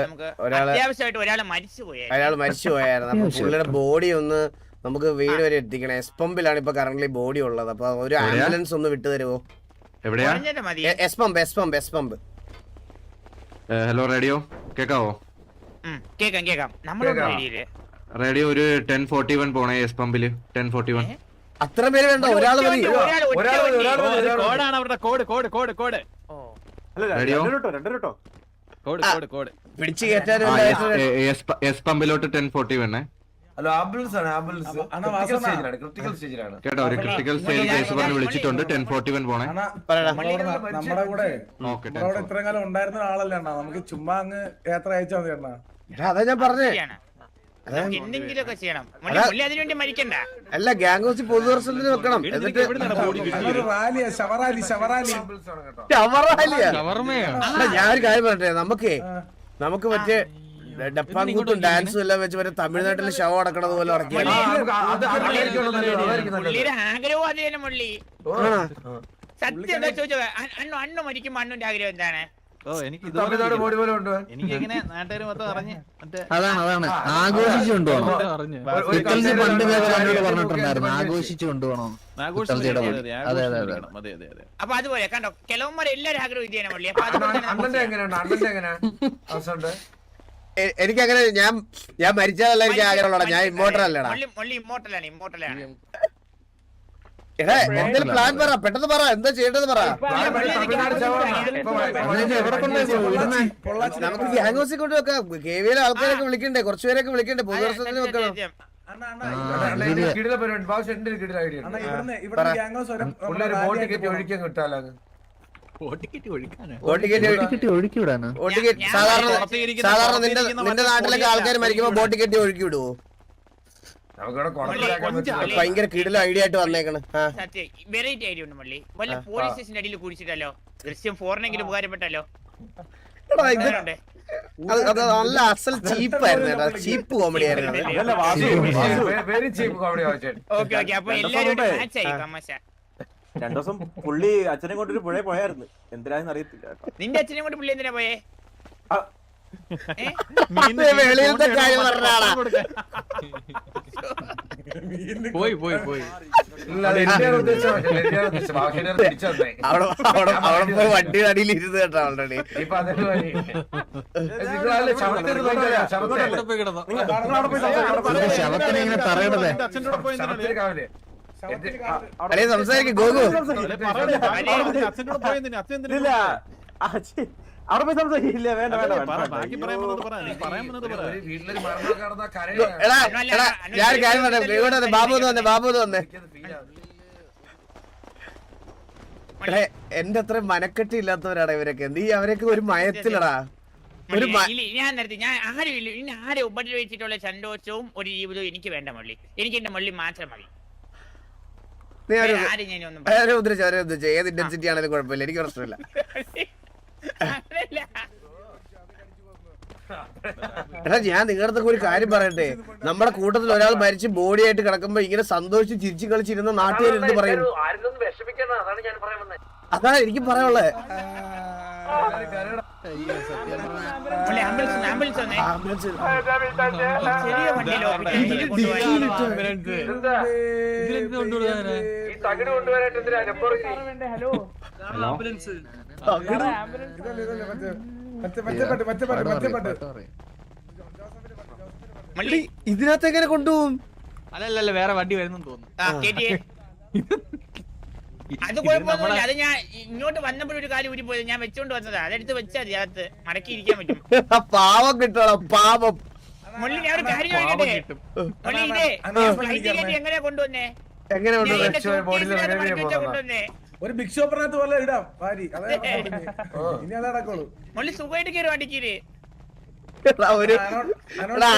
Speaker 3: അത്യാവശ്യമായിട്ട് ഒരാളെ മരിച്ചുപോയി.
Speaker 2: അയാൾ മരിച്ചുപോയായിരുന്നു. അപ്പൊ പുള്ളിയുടെ ബോഡി ഒന്ന് നമുക്ക് വീട് വരെ എത്തിക്കണം. എസ് പമ്പിലാണ് ഇപ്പൊ കറന്റ് ബോഡി ഉള്ളത്. അപ്പൊ ഒരു ആംബുലൻസ് ഒന്ന് വിട്ടു തരുമോ?
Speaker 7: എവിടെയാ?
Speaker 2: S pump.
Speaker 7: ഹലോ റേഡിയോ കേക്കാവോ?
Speaker 3: കേക്കാം. നമ്മുടെ
Speaker 7: റേഡിയോ ഒരു 1041 പോണേ. എസ് പമ്പില് 1041.
Speaker 2: അത്ര പേര് വേണ്ട, ഒരാൾ മതി.
Speaker 1: കോഡാണ് അവരുടെ കോഡ്.
Speaker 2: പിടിച്ചു കയറ്റാൻ
Speaker 7: എസ് പമ്പിലോട്ട് 1041.
Speaker 4: ഹലോ ആംബുലൻസ് ആണ്. ക്രിട്ടിക്കൽ സ്റ്റേജിലാണ്
Speaker 7: കേട്ടോ. ഒരു ക്രിട്ടിക്കൽ സ്റ്റേജ് കേസ് പറഞ്ഞ് വിളിച്ചിട്ടുണ്ട്. 1041 പോണേ.
Speaker 6: നമ്മുടെ കൂടെ ഇത്രയും കാലം ഉണ്ടായിരുന്ന ആളല്ലേ അണ്ണാ. നമുക്ക് ചുമ്മാ അങ്ങ് യാത്ര അയച്ചാൽ മതി അണ്ണാ.
Speaker 2: അതാ ഞാൻ പറഞ്ഞേ.
Speaker 3: എന്തെങ്കിലുമൊക്കെ ചെയ്യണം. അതിനുവേണ്ടി മരിക്കണ്ട.
Speaker 2: അല്ല ഗ്യാങ് ഹൗസിൽ പൊതുദർശനത്തിന് വെക്കണം. എന്നിട്ട് ഞാനൊരു കാര്യം പറയട്ടെ. നമുക്ക് മറ്റേ ഡപ്പാങ്കൂത്തും ഡാൻസും എല്ലാം വെച്ച് മറ്റേ തമിഴ്നാട്ടിലെ ശവം അടക്കണത് പോലെ അടക്കിയാൽ
Speaker 3: ആഗ്രഹവും അത് തന്നെ മുള്ളി. സത്യം എന്താ ചോദിച്ചത്? അണ്ണു മരിക്കുമ്പോ അണ്ണുന്റെ ആഗ്രഹം എന്താണ്?
Speaker 4: അതാണ് ആഘോഷിച്ചു കൊണ്ടുപോകണം. ആഘോഷിച്ചു കൊണ്ടുപോകണം.
Speaker 3: അപ്പൊ അതുപോലെ കണ്ടോ, കിളവന്മാരെ എല്ലാരും ആഗ്രഹം ഇത് തന്നെ മുള്ളി. അപ്പൊ
Speaker 2: എനിക്കങ്ങനെ ഞാൻ മരിച്ചാലല്ല എനിക്ക് ആഗ്രഹമുള്ള. ഞാൻ ഇമ്മോർട്ടൽ അല്ലടാ.
Speaker 3: മുള്ളി ഇമ്മോർട്ടലാണ്.
Speaker 2: എടാ എന്തെങ്കിലും പ്ലാൻ പറ, പെട്ടെന്ന് പറ. എന്താ ചെയ്യേണ്ടത് പറ. നമുക്ക് ഗ്യാങ് ഹൗസിൽ കൊണ്ട് വെക്കാം. KVL ആൾക്കാരൊക്കെ വിളിക്കണ്ടേ, കുറച്ചുപേരൊക്കെ വിളിക്കണ്ടേ, പൊതുദർശനത്തിന് വെക്കണം. സാധാരണ നിന്റെ നാട്ടിലൊക്കെ ആൾക്കാർ മരിക്കുമ്പോ ബോട്ട് കെട്ടി ഒഴുക്കി വിടുവോ? ഭയങ്കര കിടില ഐഡിയ ആയിട്ട് വന്നേക്കണ്.
Speaker 3: വെറൈറ്റി ഐഡിയ ഉണ്ട് മള്ളി. വല്ല പോലീസ് സ്റ്റേഷന്റെ അടിയിൽ കുടിച്ചിട്ടല്ലോ. ദൃശ്യം 4 ഉപകാരപ്പെട്ടല്ലോ.
Speaker 2: അത് നല്ല അസൽ ചീപ്പായിരുന്നു. ചീപ്പ് കോമഡി ആയിരുന്നു.
Speaker 3: അപ്പൊ എല്ലാരും മാച്ച് ആയി തമാശ.
Speaker 8: 2 ദിവസം പുള്ളി അച്ഛനെ കൊണ്ടൊരു പുഴ പോയായിരുന്നു. എന്തിനാന്ന് അറിയത്തില്ല. നിന്റെ
Speaker 3: അച്ഛനെ കൊണ്ട് പുള്ളി എന്തിനാ പോയേ?
Speaker 2: വെളിയിലത്തെ കാര്യം പറഞ്ഞാളാ.
Speaker 7: പോയി
Speaker 2: അവിടെ പോയി വണ്ടിയുടെ അടിയിൽ ഇരുന്ന് കേട്ടോ ഓൾറെഡി.
Speaker 4: ശവത്തിനെ ഇങ്ങനെ പറയണതേ.
Speaker 6: ശവത്തിന് കാല്.
Speaker 2: അല്ലേ സംസാരിക്കും ഗോകു.
Speaker 1: അച്ഛനോട് പോയെന്തിന് അച്ഛൻ എന്തിനാ
Speaker 8: ഇല്ല അവിടെ പോയി സംസാരിക്കില്ല. വേണ്ട വേണ്ട
Speaker 1: ബാക്കി പറയാൻ വന്നത് പറ നീ പറയാൻ വന്നത് പറ
Speaker 4: ഒരു വീട്ടിലൊരു മരണം നടന്ന കരയാണ്.
Speaker 2: എടാ എടാ ഞാൻ കാര്യം പറയാം. ഇവിടെ വന്നേ, ബാബു ഒന്ന് വന്നേ, ബാബു ഒന്ന് വന്നേ. എടേ, എന്റെ അത്ര മനക്കെട്ടി ഇല്ലാത്തവരാണ് ഇവരൊക്കെ. നീ അവരൊക്കെ ഒരു മയത്തിലടാ. ഒരു
Speaker 3: ഞാൻ നിർത്തി. ഞാൻ ആരും ഇല്ല. ഇനി ആരെ ഉപദ്രവിച്ചിട്ടുള്ള സന്തോഷവും ഒരു ജീവിതവും എനിക്ക് വേണ്ട മുള്ളി. എനിക്ക് എന്റെ മുള്ളി മാത്രം മതി.
Speaker 2: നീ
Speaker 3: ആരും ഞാനൊന്നും
Speaker 2: അവരെ ഉദ്ദേശിച്ചു ഏത് ഇന്റൻസിറ്റി ആണെങ്കിലും കുഴപ്പമില്ല, എനിക്ക് പ്രശ്നമില്ല. എടാ ഞാൻ നിങ്ങളുടെ അടുത്തൊക്കെ ഒരു കാര്യം പറയട്ടെ. നമ്മുടെ കൂട്ടത്തിൽ ഒരാൾ മരിച്ച് ബോഡി ആയിട്ട് കിടക്കുമ്പോ ഇങ്ങനെ സന്തോഷിച്ച് ചിരിച്ചു കളിച്ചിരുന്ന നാട്ടുകാരെന്ത് പറയും? അതാ എനിക്ക് പറയാനുള്ളത്.
Speaker 3: ചെറിയ വണ്ടിയിലോ
Speaker 2: ഇതിനകത്ത് എങ്ങനെ കൊണ്ടുപോകും?
Speaker 1: അല്ലല്ല വേറെ വണ്ടി വരുന്നെന്ന് തോന്നുന്നു.
Speaker 3: അത് കുഴപ്പമൊന്നുമില്ല. അത് ഞാൻ ഇങ്ങോട്ട് വന്നപ്പോഴൊരു കാര്യം ഊരി പോയത്. ഞാൻ വെച്ചോണ്ട് വന്നതാ. അതെടുത്ത് വെച്ചാൽ മതി. അകത്ത് മടക്കി ഇരിക്കാൻ പറ്റും.
Speaker 2: പാവം കിട്ടണം, പാവം.
Speaker 3: മുള്ളി ഞാൻ ഒരു കാര്യം ചോദിക്കട്ടെ. മുള്ളി ഇതേ ഫ്ലൈറ്റ് കയറ്റി എങ്ങനെയാ കൊണ്ടുവന്നേ?
Speaker 2: എങ്ങനെ കൊണ്ടുപോകും?
Speaker 3: കൊണ്ടുവന്നേ
Speaker 6: ഒരു ബിഗ് ഷോപ്പിനകത്ത് പോലെ ഇടാം വാരി. അതായത് ഇനി അത് നടക്കുള്ളൂ.
Speaker 3: മുള്ളി സുഖമായിട്ട് കയറി വണ്ടിക്കീര്.
Speaker 2: ഒരു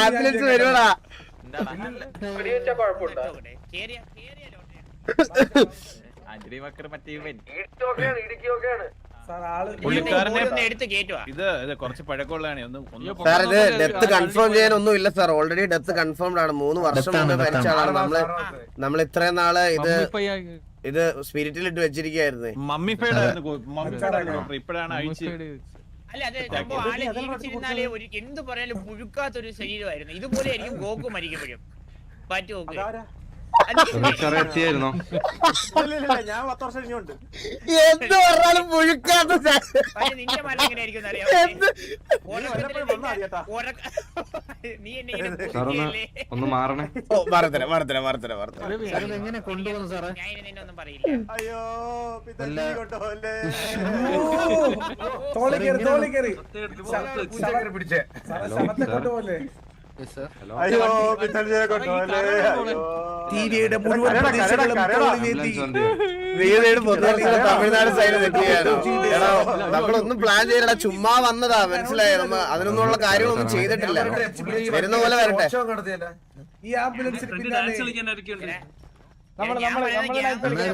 Speaker 2: ആംബുലൻസ് വരുവാടാ.
Speaker 3: എടുത്ത് കേറ്റുവാ.
Speaker 1: ഇത് കുറച്ച് പഴക്കമുള്ളതാണ്.
Speaker 2: സാർ ഇത് ഡെത്ത് കൺഫേം ചെയ്യാനൊന്നും ഇല്ല സാർ. ഓൾറെഡി ഡെത്ത് കൺഫേംഡ് ആണ്. 3 വർഷം മുമ്പ് മരിച്ച ആളാണ്. നമ്മൾ ഇത്രയും നാള് ഇത് സ്പിരിറ്റിലിട്ട് വെച്ചിരിക്കുകയായിരുന്നു.
Speaker 1: മമ്മിഫൈഡ് ആയിരുന്നു. ഇപ്പോഴാണ് അഴിച്ച്.
Speaker 3: അല്ല അത് സംഭവം ആളെ ജീവിച്ചിരുന്നാലേ ഒരു എന്ത് പറയാനും പുഴുക്കാത്തൊരു ശരീരമായിരുന്നു. ഇതുപോലെ ആയിരിക്കും ഗോകു മരിക്കപ്പോഴും. പാറ്റു നോക്ക്.
Speaker 7: എത്തിയായിരുന്നോ?
Speaker 8: ഞാൻ 10 വർഷം ഇനിയുണ്ട്.
Speaker 2: എന്ത് പറഞ്ഞാലും പുഴുക്കാത്ത
Speaker 3: നിന്റെ മരണം എങ്ങനെയായിരിക്കും നീ എന്നെ
Speaker 7: ഒന്ന് മാറണേ.
Speaker 4: എങ്ങനെ കൊണ്ടുപോകുന്നു സാറേ?
Speaker 3: ഞാൻ നിന്നെ ഒന്നും പറയില്ല.
Speaker 8: അയ്യോ പിതല്ലേ കൊണ്ടുപോകല്ലേ.
Speaker 6: തോളി കയറി
Speaker 4: പിടിച്ചേ.
Speaker 6: ശവത്തെ കൊണ്ടുപോലെ.
Speaker 8: അയ്യോ പിതല്ലേ കൊണ്ടുപോകല്ലേ.
Speaker 2: ടിവിയുടെ മുഴുവൻ പ്രതീക്ഷകളും തമിഴ്നാട് സൈഡ് തെറ്റിയാണ്. എടാ നമ്മളൊന്നും പ്ലാൻ ചെയ്യലടാ, ചുമ്മാ വന്നതാ. മനസ്സിലായോ? നമ്മ അതിനൊന്നുള്ള കാര്യമൊന്നും ചെയ്തിട്ടില്ല. വരുന്ന പോലെ വരട്ടെ.
Speaker 6: ഈ ആംബുലൻസിൽ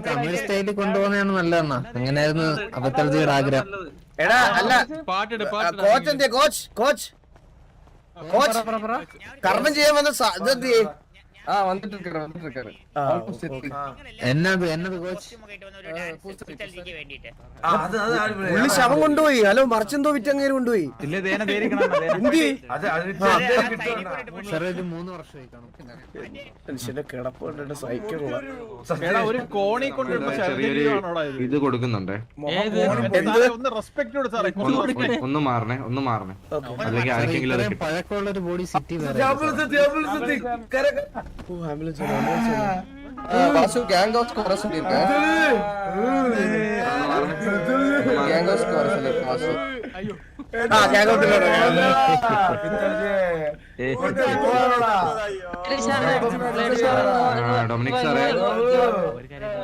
Speaker 4: തമിഴ് സ്റ്റൈലിൽ കൊണ്ടുപോകുന്നതാണ് നല്ലതെന്നാ. അങ്ങനെയായിരുന്നു അബദ്ധയുടെ ആഗ്രഹം.
Speaker 2: എടാ അല്ല കോച്ച് എന്തിയെ? കോച്ച് കർമ്മം ചെയ്യാൻ വന്ന ഇതെന്തിയെ?
Speaker 4: എന്നത് കോച്ച്
Speaker 2: പുള്ളി ശവം കൊണ്ടുപോയി. ഹലോ മറിച്ചെന്തോ വിറ്റങ്ങേര് കൊണ്ടുപോയി.
Speaker 4: സാറേ ഇത് 3 വർഷമായി കാണും.
Speaker 2: മനുഷ്യന്റെ കിടപ്പ് കണ്ടിട്ട് സഹിക്കുള്ള
Speaker 1: ഒരു കോണി കൊണ്ടിട്ട്
Speaker 7: ചെറിയൊരു ഇത് കൊടുക്കുന്നുണ്ടേ.
Speaker 1: റെസ്പെക്ട് സാറേ.
Speaker 7: ഒന്ന് മാറണേ. അല്ലെങ്കിൽ ആർക്കെങ്കിലും അത് കിട്ടും.
Speaker 4: പഴക്കമുള്ള ഒരു ബോഡി സിറ്റി വേറെ.
Speaker 9: வாசு கேங் ஹவுஸ் வர சொல்லிருக்கேன். கேங் ஹவுஸ் வர சொல்லிருக்கேன் வாசு.
Speaker 7: ഡൊമിനിക് സാറേ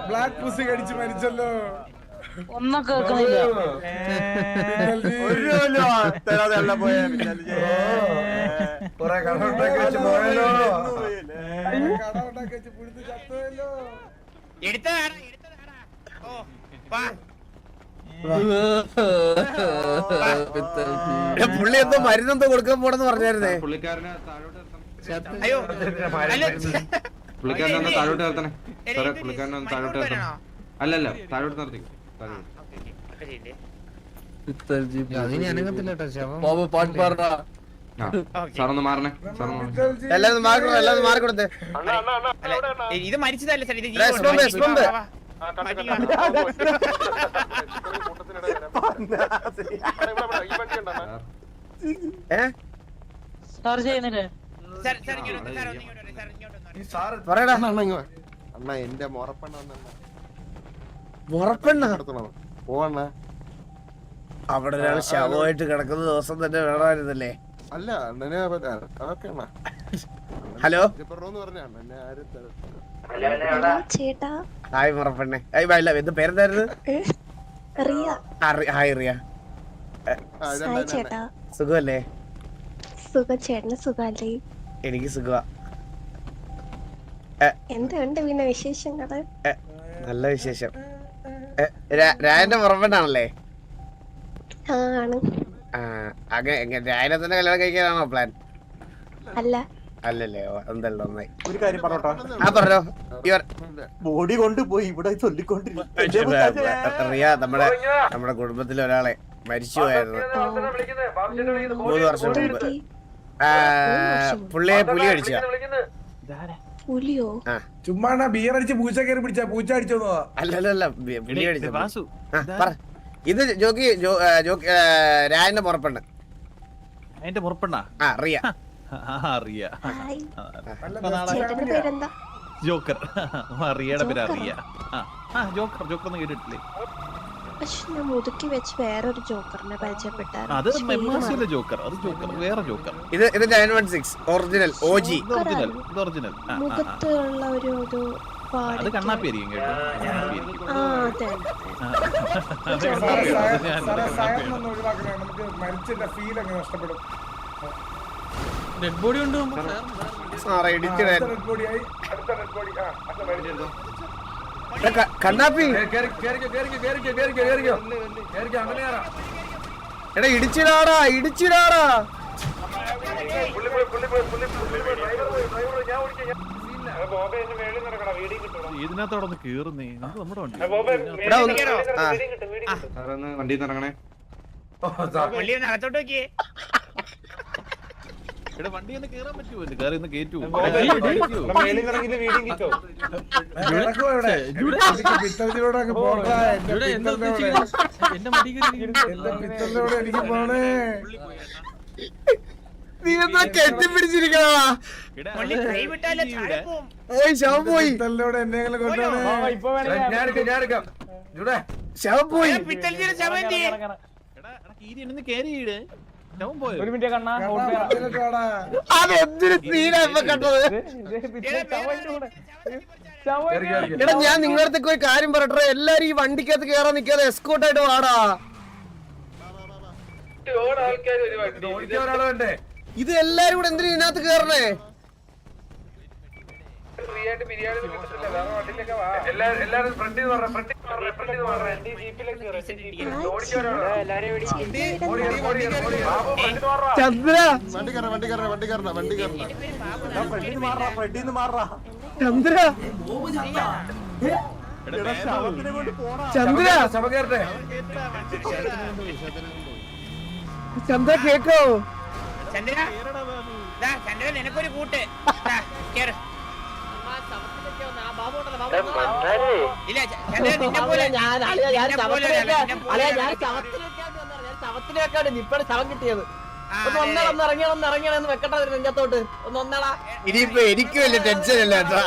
Speaker 6: ബ്ലാക്ക് പുസി കടിച്ച് മരിച്ചല്ലോ.
Speaker 5: ഒന്നും കേൾക്കുന്നില്ല.
Speaker 4: കൊറേ കടമുണ്ടാക്കി വെച്ച് പോയല്ലോ.
Speaker 6: കടമുണ്ടാക്കി വെച്ച് പുഴുത്ത് ചത്തുവല്ലോ.
Speaker 3: എടുത്തതാടാ. ഓ വാ.
Speaker 2: പുള്ളി എന്തോ മരുന്നെന്തോ കൊടുക്കാൻ പോണെന്ന് പറഞ്ഞായിരുന്നേ.
Speaker 7: പുള്ളിക്കാരനെ താഴോട്ട് നിർത്തണം.
Speaker 3: അയ്യോ
Speaker 7: പുള്ളിക്കാരനെ ഒന്ന് താഴോട്ട് നിർത്തണേ സാറേ. പുള്ളിക്കാരനെ ഒന്ന് താഴോട്ട് നിർത്തണം. അല്ലല്ല താഴോട്ട് നിർത്തി.
Speaker 4: അതിന് അനങ്ങത്തില്ല കേട്ടോ ശവം.
Speaker 9: பாட்டு பாடுறா.
Speaker 7: സാറൊന്ന് മാറണേ.
Speaker 2: എല്ലാരും മാറിക്കൊടുത്തേ.
Speaker 3: ഇത് മരിച്ചതല്ല സാർ. ഇത്
Speaker 5: സാർ ചെയ്യുന്നില്ലേ?
Speaker 3: സാർ ഇങ്ങോട്ട്
Speaker 4: ഈ സാറ്
Speaker 2: പറയടാ.
Speaker 9: അണ്ണാ എന്റെ മുറപ്പെണ്ണ
Speaker 2: മുറപ്പെണ്ണ
Speaker 9: പോവണ്ണ.
Speaker 2: അവിടെ ഒരാൾ ശവമായിട്ട് കിടക്കുന്ന ദിവസം തന്നെ വേണമായിരുന്നല്ലേ.
Speaker 9: അല്ല അണ്ണനെ അതൊക്കെ അണ്ണ
Speaker 2: ഹലോ
Speaker 9: പറഞ്ഞ അണ്ണനെ ആരും
Speaker 5: ചേട്ടാ
Speaker 2: ഹായ് മുറപ്പെണ്ണെ. അല്ല എന്ത് പേരെന്തായിരുന്നു?
Speaker 5: റിയ.
Speaker 2: ഹായ് റിയ.
Speaker 5: സായി ചേട്ടാ
Speaker 2: സുഖമല്ലേ?
Speaker 5: സുഖം. ചേട്ടന് സുഖല്ലേ?
Speaker 2: എനിക്ക് സുഖമാ.
Speaker 5: എന്തുണ്ട് പിന്നെ വിശേഷങ്ങള്?
Speaker 2: നല്ല വിശേഷം. രായന്റെ മുറപ്പെണ്ണാണല്ലേ?
Speaker 5: ആണ്.
Speaker 2: രായനെ തന്നെ കല്യാണം കഴിക്കാനാണോ പ്ലാൻ?
Speaker 5: അല്ല
Speaker 2: അല്ലല്ലേ? എന്തല്ലോ നന്നായി.
Speaker 8: ഒരു കാര്യം പറഞ്ഞോട്ടോ,
Speaker 2: ആ പറഞ്ഞോ.
Speaker 8: ബോഡി കൊണ്ടുപോയി ഇവിടെ ചൊല്ലിക്കൊണ്ടിരിക്കും.
Speaker 2: റിയ നമ്മുടെ കുടുംബത്തിലെ ഒരാളെ മരിച്ചു പോയായിരുന്നു 3 വർഷം മുമ്പ്. പുള്ളിയെ പുലി അടിച്ച.
Speaker 5: പുലിയോ?
Speaker 6: ചുമ്മാ ബിയർ അടിച്ച് പൂച്ച കയറി പിടിച്ച പൂച്ച അടിച്ചോ?
Speaker 2: അല്ലല്ല പുലി അടിച്ച. ഇത് രായന്റെ മുറപ്പെണ്ണ്.
Speaker 1: അതിന്റെ മുറപ്പെണ്ണ
Speaker 2: റിയ.
Speaker 1: റിയ.
Speaker 5: ചേട്ടന്റെ പേരെന്താ?
Speaker 1: ജോക്കർ. റിയയുടെ പേര് റിയ. ജോക്കർ ജോക്കർ ഒന്ന് കേട്ടിട്ടില്ലേ?
Speaker 5: പക്ഷെ ഞാൻ മുതുക്കി വെച്ച് വേറൊരു ജോക്കറിനെ
Speaker 1: അത്
Speaker 5: പരിചയപ്പെട്ടായിരുന്നു.
Speaker 1: ജോക്കർ. അത് ജോക്കർ വേറെ ജോക്കർ.
Speaker 2: ഇത് 916 ഒറിജിനൽ OG.
Speaker 1: ഒറിജിനൽ. ഇത് ഒറിജിനൽ.
Speaker 5: മുഖത്തുള്ള ഒരു
Speaker 1: അത് കണ്ണാപ്പേരിക്കും കേട്ടോ.
Speaker 6: ഒഴിവാക്കണേ, നമുക്ക് മരിച്ചതിന്റെ ഫീൽ അങ്ങ് നഷ്ടപ്പെടും.
Speaker 1: ഡെഡ് ബോഡി ഉണ്ട്.
Speaker 6: ഡെഡ് ബോഡിയായി അടുത്ത ഡെഡ് ബോഡി.
Speaker 2: കണ്ണാപ്പി എടാ ഇടിച്ചിടാടാ ഇടിച്ചിടാടാ.
Speaker 1: ഇതിനകത്തോടെ ഒന്ന് കേറുന്നേ. അത് നമ്മുടെ വണ്ടി.
Speaker 7: വണ്ടിയിൽ നിന്ന് ഇറങ്ങണേ.
Speaker 3: അകത്തോട്ട് നോക്കിയേ.
Speaker 1: ഇവിടെ വണ്ടി ഒന്ന് കേറാൻ പറ്റുമോ? കയറി ഒന്ന് കേറ്റു.
Speaker 2: എടാ നീ എന്താ കെട്ടിപ്പിടിച്ചിരിക്കണോ? പോയി ശവം പോയി. ശവം പോയി. അതെന്തൊരു തീരാ ഇപ്പൊ കണ്ടത്. എടാ ഞാൻ നിങ്ങളുടെ ഒരു കാര്യം പറയട്ടെ, എല്ലാരും ഈ വണ്ടിക്കകത്ത് കേറാൻ നിക്കാതെ എസ്കോർട്ടായിട്ട് വാടാ. ഇത് എല്ലാരും കൂടെ എന്തിനാ ഇതിനകത്ത് കേറണേ? ചന്ദ്ര ചന്ദ്ര ചന്ദ്ര ചന്ദ്ര കേക്കോ?
Speaker 3: ചന്ദ്ര നിനക്കൊരു കൂട്ട്. ഇല്ല ചന്ദ്ര നിന്നെ പോലെ
Speaker 2: ശവം കിട്ടിയത്. ഇറങ്ങിയാണെന്ന് വെക്കട്ടെ നെഞ്ചത്തോട്ട് ഒന്ന് ഒന്നടാ. ഇനിയിപ്പോ എനിക്ക് വലിയ ടെൻഷൻ ഇല്ല കേട്ടോ.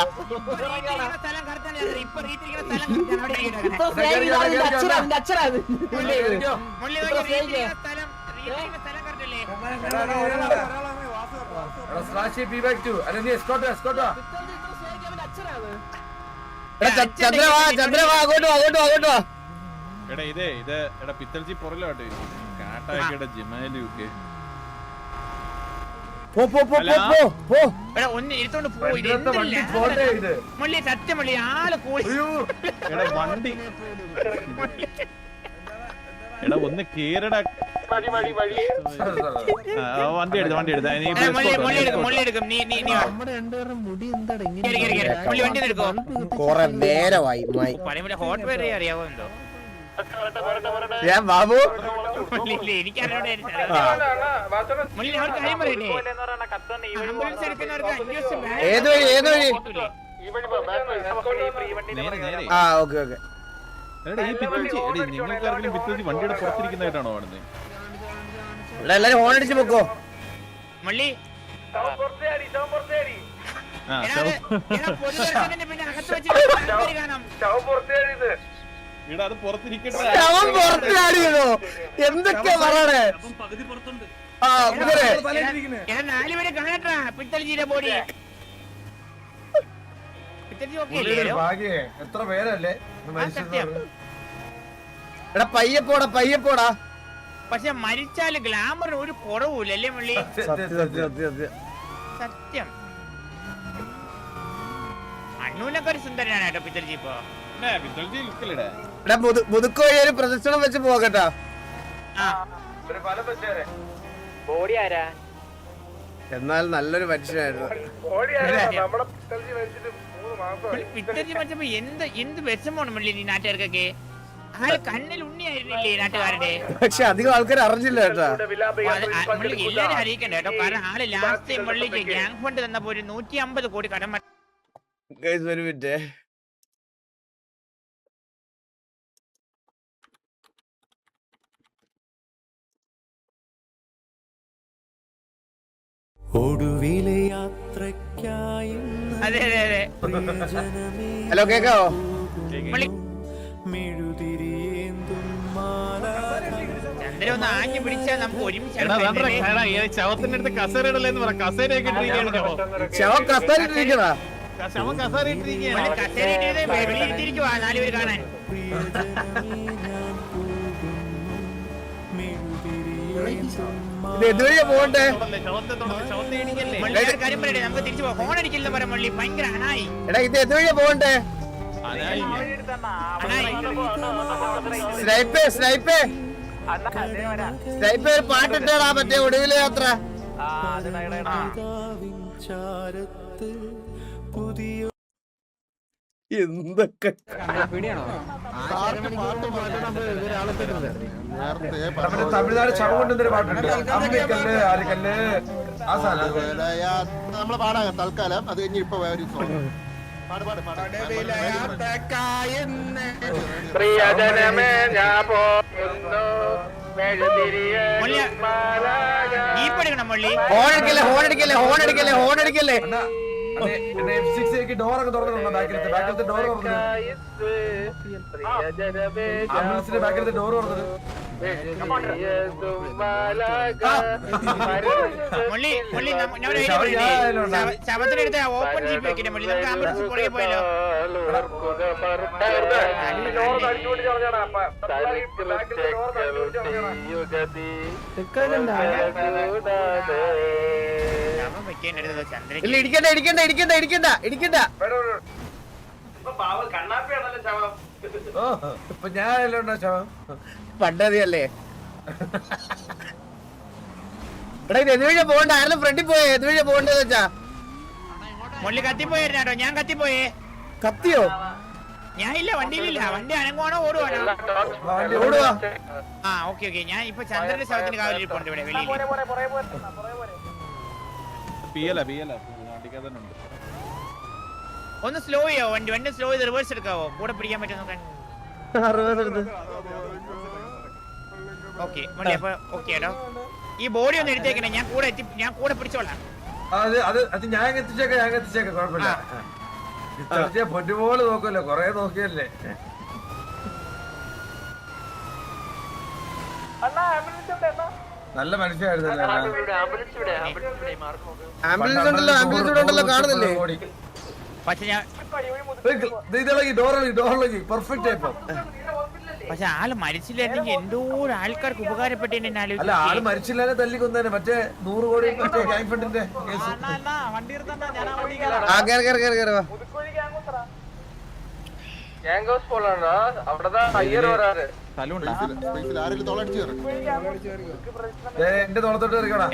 Speaker 2: ചന്ദ്ര അങ്ങോട്ടോ അങ്ങോട്ടോ അങ്ങോട്ടോ.
Speaker 1: എടാ ഇത് എടാ പിത്തൽജി പുറകിലോട്ട് കാട്ടാക്കിയുടെ ജിമാലി ഒക്കെ
Speaker 3: ഒന്ന് എടുത്തോണ്ട് പോയി. സത്യം മള്ളി ആള് പോയി.
Speaker 1: വണ്ടി എടാ ഒന്ന് കേറടാ. വണ്ടി എടുക്കും.
Speaker 2: കൊറേ നേരമായി
Speaker 3: ഹോട്ട് വെയർ അറിയാവോ എന്തോ?
Speaker 2: ഞാൻ ബാബു
Speaker 3: എനിക്കറിയോടെ
Speaker 2: ഏത് വഴി ഏത് വഴി? ആ ഓക്കെ ഓക്കെ.
Speaker 1: എടാ ഈ പിത്തൽജി നിങ്ങൾക്കാർക്കെങ്കിലും പിത്തൽജി വണ്ടിയുടെ പുറത്തിരിക്കുന്നതായിട്ടാണോ കാണുന്നത്?
Speaker 2: ഇവിടെ എല്ലാരും ഹോൺ അടിച്ച് പൊക്കോ.
Speaker 3: മള്ളി പൊതുദർശനത്തിന്റെ പിന്നെ അകത്ത് വെച്ച് കാണാം.
Speaker 1: ഇവിടെ അത് പുറത്തിരിക്കട്ടെ.
Speaker 2: അവൻ പുറത്താടിയതോ എന്തൊക്കെയാ പറയണേ? ആ അങ്ങനെ
Speaker 3: എടാ 4 പേര് കാണട്ടാ പിത്തൽജിയുടെ ബോഡി. പിത്തൽജി ഓക്കെ അല്ലേ?
Speaker 6: എത്ര പേരല്ലേ
Speaker 3: സത്യം.
Speaker 2: എടാ പയ്യപ്പോടാ.
Speaker 3: പക്ഷെ മരിച്ചാല് ഗ്ലാമറിന് ഒരു കുറവുമില്ല അല്ലേ മുള്ളി? സത്യം. അണ്ണൂനൊക്കെ ഒരു സുന്ദരനാണ് കേട്ടോ പിത്തൽജി ഇപ്പൊ.
Speaker 1: പിന്നെ പിത്തൽജി ലുക്കിലിടെ.
Speaker 2: എടാ മുതുക്കോഴി ഒരു പ്രദർശനം വെച്ച് പോകട്ടാ.
Speaker 3: ബോഡി ആരാ?
Speaker 2: എന്നാൽ നല്ലൊരു മനുഷ്യനായിരുന്നു.
Speaker 3: പിത്തൽജി മരിച്ചപ്പോ എന്ത് വിഷമമാണ് മുള്ളി ഈ നാട്ടുകാർക്കൊക്കെ. ആള് കണ്ണിൽ ഉണ്ണിയായിരുന്നില്ലേ നാട്ടുകാരുടെ?
Speaker 2: പക്ഷെ അധികം ആൾക്കാർ അറിഞ്ഞില്ല കേട്ടാ.
Speaker 3: എല്ലാരും അറിയിക്കണ്ട കേട്ടോ. കാരണം ആള് ലാസ്റ്റ് മുള്ളിക്ക് ഗ്യാങ് ഫണ്ട് തന്നപ്പോ ഒരു 150 കോടി കടം.
Speaker 2: ഗയ്സ് ഒരു മിനിറ്റ്.
Speaker 3: അതെ അതെ അതെ.
Speaker 2: ഹലോ കേക്കാവോ?
Speaker 3: ചന്ദ്രൻ ഒന്ന് ആഞ്ഞു പിടിച്ചാൽ നമുക്ക് ഒരുമിച്ച്
Speaker 1: ശവത്തിന്റെ അടുത്ത് കസേരയിടല്ലെന്ന് പറ. കസേരയൊക്കെ ഇട്ടിരിക്കുകയാണ് ശവം.
Speaker 2: ശവം കസേരയിട്ടിരിക്കണാ.
Speaker 1: ശവം കസേരയിട്ടിരിക്കുകയാണ്.
Speaker 3: കസേരയിട്ടിരുന്ന് വെളിയിലിരിക്കുവാ 4 പേര് കാണാൻ.
Speaker 2: ഇത് എതുവഴിയാ പോകണ്ടേ?
Speaker 1: ശവത്തെ തൊടല്ലേ, ശവത്തെ ഇടിക്കല്ലേ.
Speaker 3: മുള്ളി ഒരു കാര്യം പറയട്ടെ, നമുക്ക് തിരിച്ചു പോകാം. ഹോൺ അടിക്കില്ലെന്ന് പറയാം മുള്ളി. ഭയങ്കര അനായി.
Speaker 2: എടാ ഇത് എതുവഴിയാ പോകണ്ടേ?
Speaker 1: അനായി.
Speaker 2: സ്നൈപ്പേ ഒരു പാട്ടിട്ടാടാ മറ്റേ ഒടുവിലെ യാത്ര. എന്തൊക്കെ
Speaker 6: തമിഴ്നാട് ശവം കൊണ്ടുവന്നൊരു പാട്ടുണ്ട്. അമ്മിക്കല്ല് ആരിക്കല്ല് ആ സാധനം
Speaker 9: നമ്മള് പാടാം തൽക്കാലം. അത് കഴിഞ്ഞ് ഇപ്പൊ ഒരു സോങ്
Speaker 3: പ്രിയജനമേ ഞാൻ പോകുന്നു. ഈ പഠിക്കണം മുള്ളി.
Speaker 2: ഹോൺ അടിക്കല്ലേ.
Speaker 6: ഡോറൊക്കെ തുറന്നിട്ടുണ്ടോ? ബാക്കിലത്തെ ഡോർ തുറന്നത്. ആംബുലൻസിന്റെ ബാക്കിലത്തെ ഡോർ തുറന്നത്.
Speaker 3: ശവത്തിനെടുത്ത് ഓപ്പൺ ജീപ്പ് വെക്കണേ മുള്ളി. നമുക്ക് ആംബുലൻസ് പുറകെ പോയല്ലോ.
Speaker 2: ഇടിക്കണ്ട.
Speaker 6: ഇപ്പൊ ഞാനല്ലോ ശവം.
Speaker 2: പണ്ടതിയല്ലേ. എടാ ഇത് എതുവഴിയാ പോകണ്ട? ആരെല്ലാം ഫ്രണ്ടിൽ പോയേ? എതുവഴിയാ പോകണ്ടെന്ന് വെച്ചാ
Speaker 3: മുള്ളി കത്തിപ്പോയായിരുന്നു കേട്ടോ. ഞാൻ കത്തിപ്പോയേ.
Speaker 2: കത്തിയോ?
Speaker 3: ഞാൻ ഇല്ല, വണ്ടിയിലില്ല. വണ്ടി അനങ്ങുവാണോ ഓടുവാണോ?
Speaker 2: ഓടുവാ.
Speaker 3: ആ ഓക്കെ ഓക്കെ. ഞാൻ ഇപ്പൊ ചന്ദ്രന്റെ ശവത്തിന് കാവലിരിപ്പുണ്ട് ഇവിടെ വെളിയിൽ. ഒന്ന് സ്ലോ ചെയ്യോ വണ്ടി സ്ലോ ചെയ്ത് റിവേഴ്സ് എടുക്കാവോ? കൂടെ പിടിക്കാൻ പറ്റും നോക്കാൻ. ഓക്കെ വണ്ടി അപ്പൊ ഓക്കെ കേട്ടോ. ഈ ബോഡി ഒന്ന് എടുത്തേക്കണേ. ഞാൻ കൂടെ പിടിച്ചോളാം.
Speaker 6: അത് ഞാൻ എത്തിച്ചേക്കാം കുഴപ്പമില്ല. പൊന്നുപോലെ നോക്കുമല്ലോ, കൊറേ നോക്കിയല്ലേ. നല്ല മനുഷ്യനായിരുന്നു.
Speaker 2: ആംബുലൻസ് ഉണ്ടല്ലോ കാണുന്നില്ലേ?
Speaker 3: പക്ഷെ ഞാൻ
Speaker 6: പെർഫെക്റ്റ് ആയിപ്പോ.
Speaker 3: പക്ഷെ ആള് മരിച്ചില്ലായിരുന്നെങ്കിൽ എന്തോ ആൾക്കാർക്ക് ഉപകാരപ്പെട്ടേനെ.
Speaker 6: അല്ല ആള് മരിച്ചില്ലാതെ തല്ലിക്കൊന്നേനെ. മറ്റേ 100 കോടി മറ്റേ ഗ്യാങ് ഫണ്ടിന്റെ കേസ്. എന്റെ തോളത്തോട്ട് ഇറക്കണം.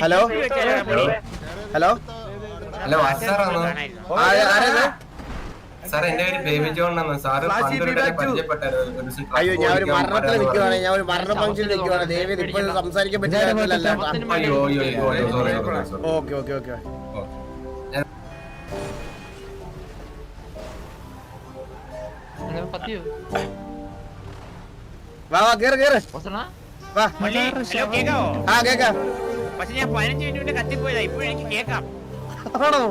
Speaker 2: ഹലോ
Speaker 8: സാർ എന്റെ പേര് ബേബി ജോൺ ആണ് സാർ.
Speaker 2: അയ്യോ ഞാൻ ഒരു മരണത്തിൽ നിൽക്കുവാണ്. ഞാൻ ഒരു മരണ ഫംഗ്ഷനിൽ നിൽക്കുവാണ്. ദേവി ഇപ്പോൾ സംസാരിക്കാൻ പറ്റില്ല. Okay okay okay. വാ കേറ് വാ.
Speaker 3: ഹലോ കേക്കാവോ?
Speaker 2: ആ കേക്കാം.
Speaker 3: പക്ഷെ ഞാൻ 15 മിനിറ്റ് കത്തിപ്പോയതാ. ഇപ്പോഴും എനിക്ക് കേക്കാം.
Speaker 2: ആണോ?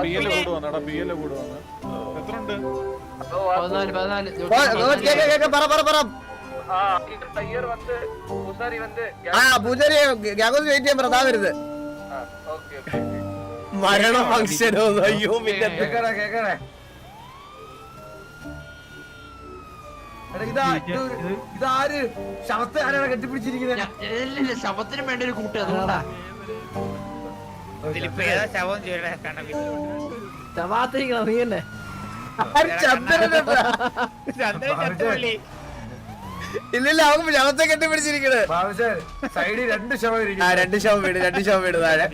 Speaker 1: PL കൂടെ വന്നെടാ, PL കൂടെ വന്ന്. എത്ര ഉണ്ട്?
Speaker 2: കേക്ക് പറ പറ പറ. ആ പൂജാരി ഗ്യാഗോസ് വെയിറ്റ് ചെയ്യാൻ പറ, വരുത് മരണ ഫംഗ്ഷനോ? അയ്യോ പിന്നെ
Speaker 6: കേക്കണേ ഇതാര് ശവത്തെ ആരാണ് കെട്ടിപ്പിടിച്ചിരിക്കുന്നത്?
Speaker 4: ശവത്തിനും വേണ്ട ഒരു കൂട്ട് അതുകൊണ്ടാ
Speaker 3: ഇതിലിപ്പോ ഏതാ ശവം ചെയ്യണേ കണ്ണപ്പി?
Speaker 4: ശവാത്തിരിക്കണം നീ തന്നെ.
Speaker 3: ചന്ദ്രൻ ചത്തുപള്ളി.
Speaker 2: ഇല്ലില്ല, അവൻ ശവത്തെ കെട്ടിപ്പിടിച്ചിരിക്കണ്.
Speaker 6: സൈഡിൽ 2 ശവം ഇരിക്കുന്നു.
Speaker 2: ആ 2 ശവം വീട് താഴെ.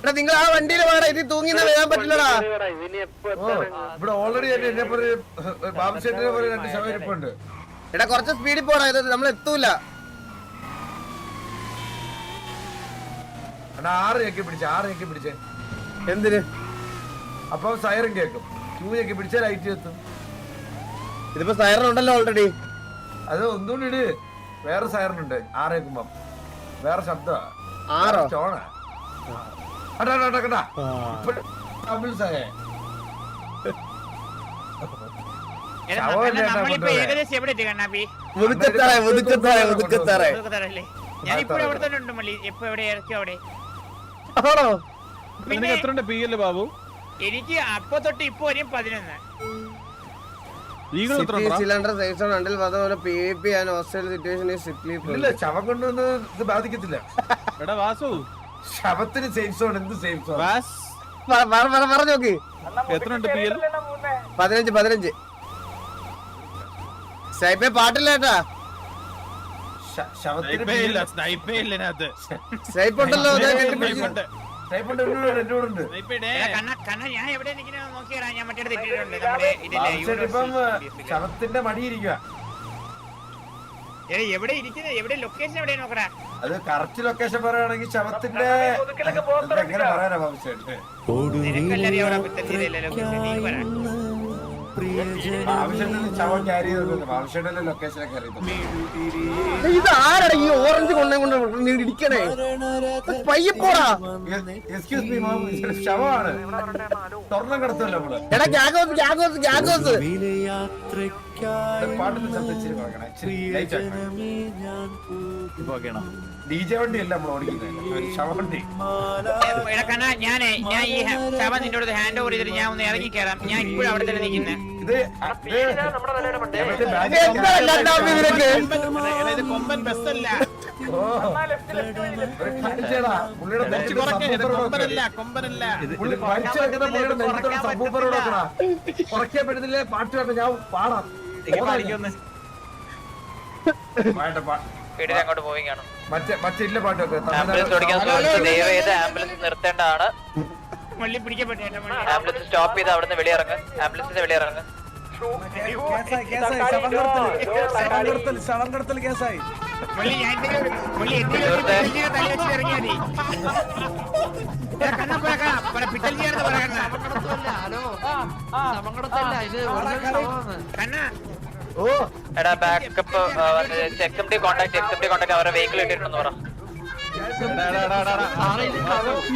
Speaker 2: എടാ നിങ്ങൾ ആ വണ്ടിയിൽ വേണം, ഇത് തൂങ്ങിന്ന് വരാൻ പറ്റില്ലടാ.
Speaker 6: ഇവിടെ ഓൾറെഡി എന്നെ ബാബുശേട്ടിനെ പോലെ 2 ശവം ഇരിപ്പുണ്ട്.
Speaker 2: എടാ കുറച്ച് സ്പീഡിൽ പോടാ, ഇത് നമ്മൾ എത്തൂല.
Speaker 6: 6 ഞെക്കി പിടിച്ചേ.
Speaker 2: എന്തിന്?
Speaker 6: അപ്പൊ സൈറൻ കേക്കും. 2 ഞെക്കി പിടിച്ചാൽ ലൈറ്റ് എത്തും.
Speaker 2: ഇതിപ്പോ സൈറൻ ഉണ്ടല്ലോ ഓൾറെഡി.
Speaker 6: അത് ഒന്നുകൂടി ഇട്. വേറെ സൈറൻ ഉണ്ട് 6 കേൾക്കുമ്പം. വേറെ ശബ്ദ
Speaker 2: 6
Speaker 6: സ്റ്റോണാ.
Speaker 3: നമ്മളിപ്പോ ഏകദേശം എവിടെ എത്തി കണ്ണാപ്പി?
Speaker 2: മുതുക്കത്താറേ.
Speaker 3: ഞാൻ ഇപ്പോഴും അവിടെ തന്നെ ഉണ്ട് മള്ളി. എപ്പോ എവിടെ ഇറക്കി അവിടെ?
Speaker 2: ആണോ?
Speaker 1: നിനക്ക് എത്ര ഉണ്ട് PL ബാബു?
Speaker 3: എനിക്ക് അപ്പൊ തൊട്ട് ഇപ്പൊ വരെയും 11.
Speaker 1: ഈഗിൾ എത്ര ഉണ്ട്?
Speaker 2: സിലിണ്ടർ സേഫ് സോൺ ഉണ്ടിൽ അതുപോലെ PvP and hostel situation is strictly
Speaker 6: ഇല്ല, ശവം കൊണ്ടൊന്നും ഇത് ബാധിക്കത്തില്ല.
Speaker 1: എടാ വാസു,
Speaker 6: ശവത്തിന് സേഫ് സോൺ. എന്ത് സേഫ് സോൺ?
Speaker 1: വാസ്
Speaker 2: പറഞ്ഞു നോക്ക്.
Speaker 1: എത്ര ഉണ്ട് PL?
Speaker 2: 15. സ്നൈപ്പേ പാട്ടില്ല കേട്ടാ.
Speaker 6: ശവത്തിന്
Speaker 1: ഇല്ല, സ്നൈപ്പേ ഇല്ല ഇതിനകത്ത്.
Speaker 2: സ്നൈപ്പ് ഉണ്ടല്ലോ.
Speaker 3: കണ്ണ ഞാൻ എവിടെ നിൽക്കുന്ന നോക്കിയാ ഞാൻ മറ്റേ തെറ്റിയിട്ടുണ്ട്. നമ്മുടെ
Speaker 6: ഇപ്പം ശവത്തിന്റെ മടിയിരിക്കുക.
Speaker 3: എവിടെ ഇരിക്കുന്നത്? എവിടെ ലൊക്കേഷൻ എവിടെ നോക്കടാ?
Speaker 6: അത് കറക്റ്റ് ലൊക്കേഷൻ പറയുകയാണെങ്കിൽ ശവത്തിന്റെ എങ്ങനെ പറയാനാ ബാബുശേട്ട്? ബാബുശേട്ടന് ശവം ക്യാരി ചെയ്തോണ്ട് ബാബുശേട്ടന്റെ ലൊക്കേഷനൊക്കെ അറിയുന്നു.
Speaker 2: ഇത് ആരടാ ഈ ഓറഞ്ച് കൊണ്ട് ഇടിക്കണേ? പയ്യപ്പോടാ.
Speaker 6: Excuse me ma'am, ശവമാണ്. സ്വർണ്ണം കടത്തല്ലോ നമ്മള്.
Speaker 2: എടാ ഗ്യാഗോസ്
Speaker 6: പാട്ടിന് ശബ്ദിച്ചിരി പറയണേ. DJ വണ്ടി അല്ല നമ്മൾ ഓടിക്കുന്നത്, ശവവണ്ടി.
Speaker 3: ഞാൻ ഈ ശവം നിന്നോട് ഹാൻഡ് ഓവർ ചെയ്തിട്ട് ഞാൻ ഒന്ന് ഇറങ്ങി കയറാം. ഞാൻ ഇപ്പോഴും അവിടെ തന്നെ നിൽക്കുന്നത്.
Speaker 1: ഇത് കൊമ്പൻ ബസ്സല്ല. കൊമ്പനല്ല.
Speaker 6: കുറയ്ക്കാൻ പറ്റുന്നില്ലേ? പാട്ട് കേട്ടോ, ഞാൻ പാടാം.
Speaker 3: അങ്ങോട്ട് പോവുകയാണ്.
Speaker 6: മറ്റേ ഇല്ല പാട്ട്
Speaker 3: ആംബുലൻസ് നിർത്തേണ്ടതാണ്. മള്ളി പിടിക്കപ്പെട്ടു. ആംബുലൻസ് സ്റ്റോപ്പ് ചെയ്ത് അവിടുന്ന് വെളിയിറങ്ങ്. ആംബുലൻസിന്റെ വെളിയിറങ്ങ്.
Speaker 6: ശവം കടത്തൽ കേസായി.
Speaker 3: എടാ ബാക്കപ്പ് എക്സ്എംടി കോണ്ടാക്ട് അവരുടെ വെഹിക്കിൾ ഇട്ടിട്ടുണ്ടെന്ന് പറ.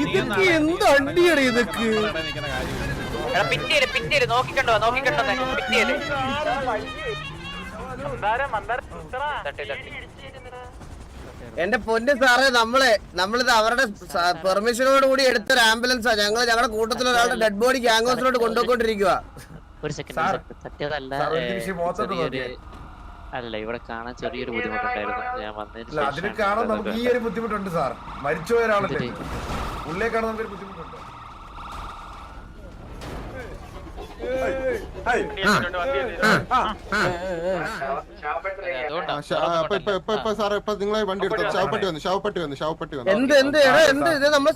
Speaker 2: ഇതൊക്കെ എന്ത് അണ്ടിയാണ് ഇതൊക്കെ?
Speaker 3: എടാ പിന്നീട് നോക്കിക്കണ്ടോ പിന്നീട്
Speaker 2: എന്റെ പൊന്ന് സാറേ, നമ്മളിത് അവരുടെ പെർമിഷനോട് കൂടി എടുത്തൊരു ആംബുലൻസാ. ഞങ്ങളുടെ കൂട്ടത്തിൽ ഒരാളുടെ ഡെഡ് ബോഡി ഗ്യാങ്സിലോട്ട് കൊണ്ടുപോയിക്കൊണ്ടിരിക്കുക.
Speaker 10: ഒരു സെക്കൻഡ്, സത്യതല്ല അല്ല, ഇവിടെ കാണാൻ ചെറിയൊരു ബുദ്ധിമുട്ടുണ്ടായിരുന്നു. ഞാൻ വന്നതിന്
Speaker 6: അതിന് കാണാൻ നമുക്ക് ഈ ഒരു ബുദ്ധിമുട്ടുണ്ട് സാർ. മരിച്ചുപോയ ഒരാളല്ലേ, ഉള്ളിലെ കാണാൻ നമുക്കൊരു ബുദ്ധിമുട്ടുണ്ട്.
Speaker 9: നിങ്ങളെ വണ്ടി എടുത്തു. ശവപ്പെട്ടി വന്നു.
Speaker 2: എന്ത് നമ്മള്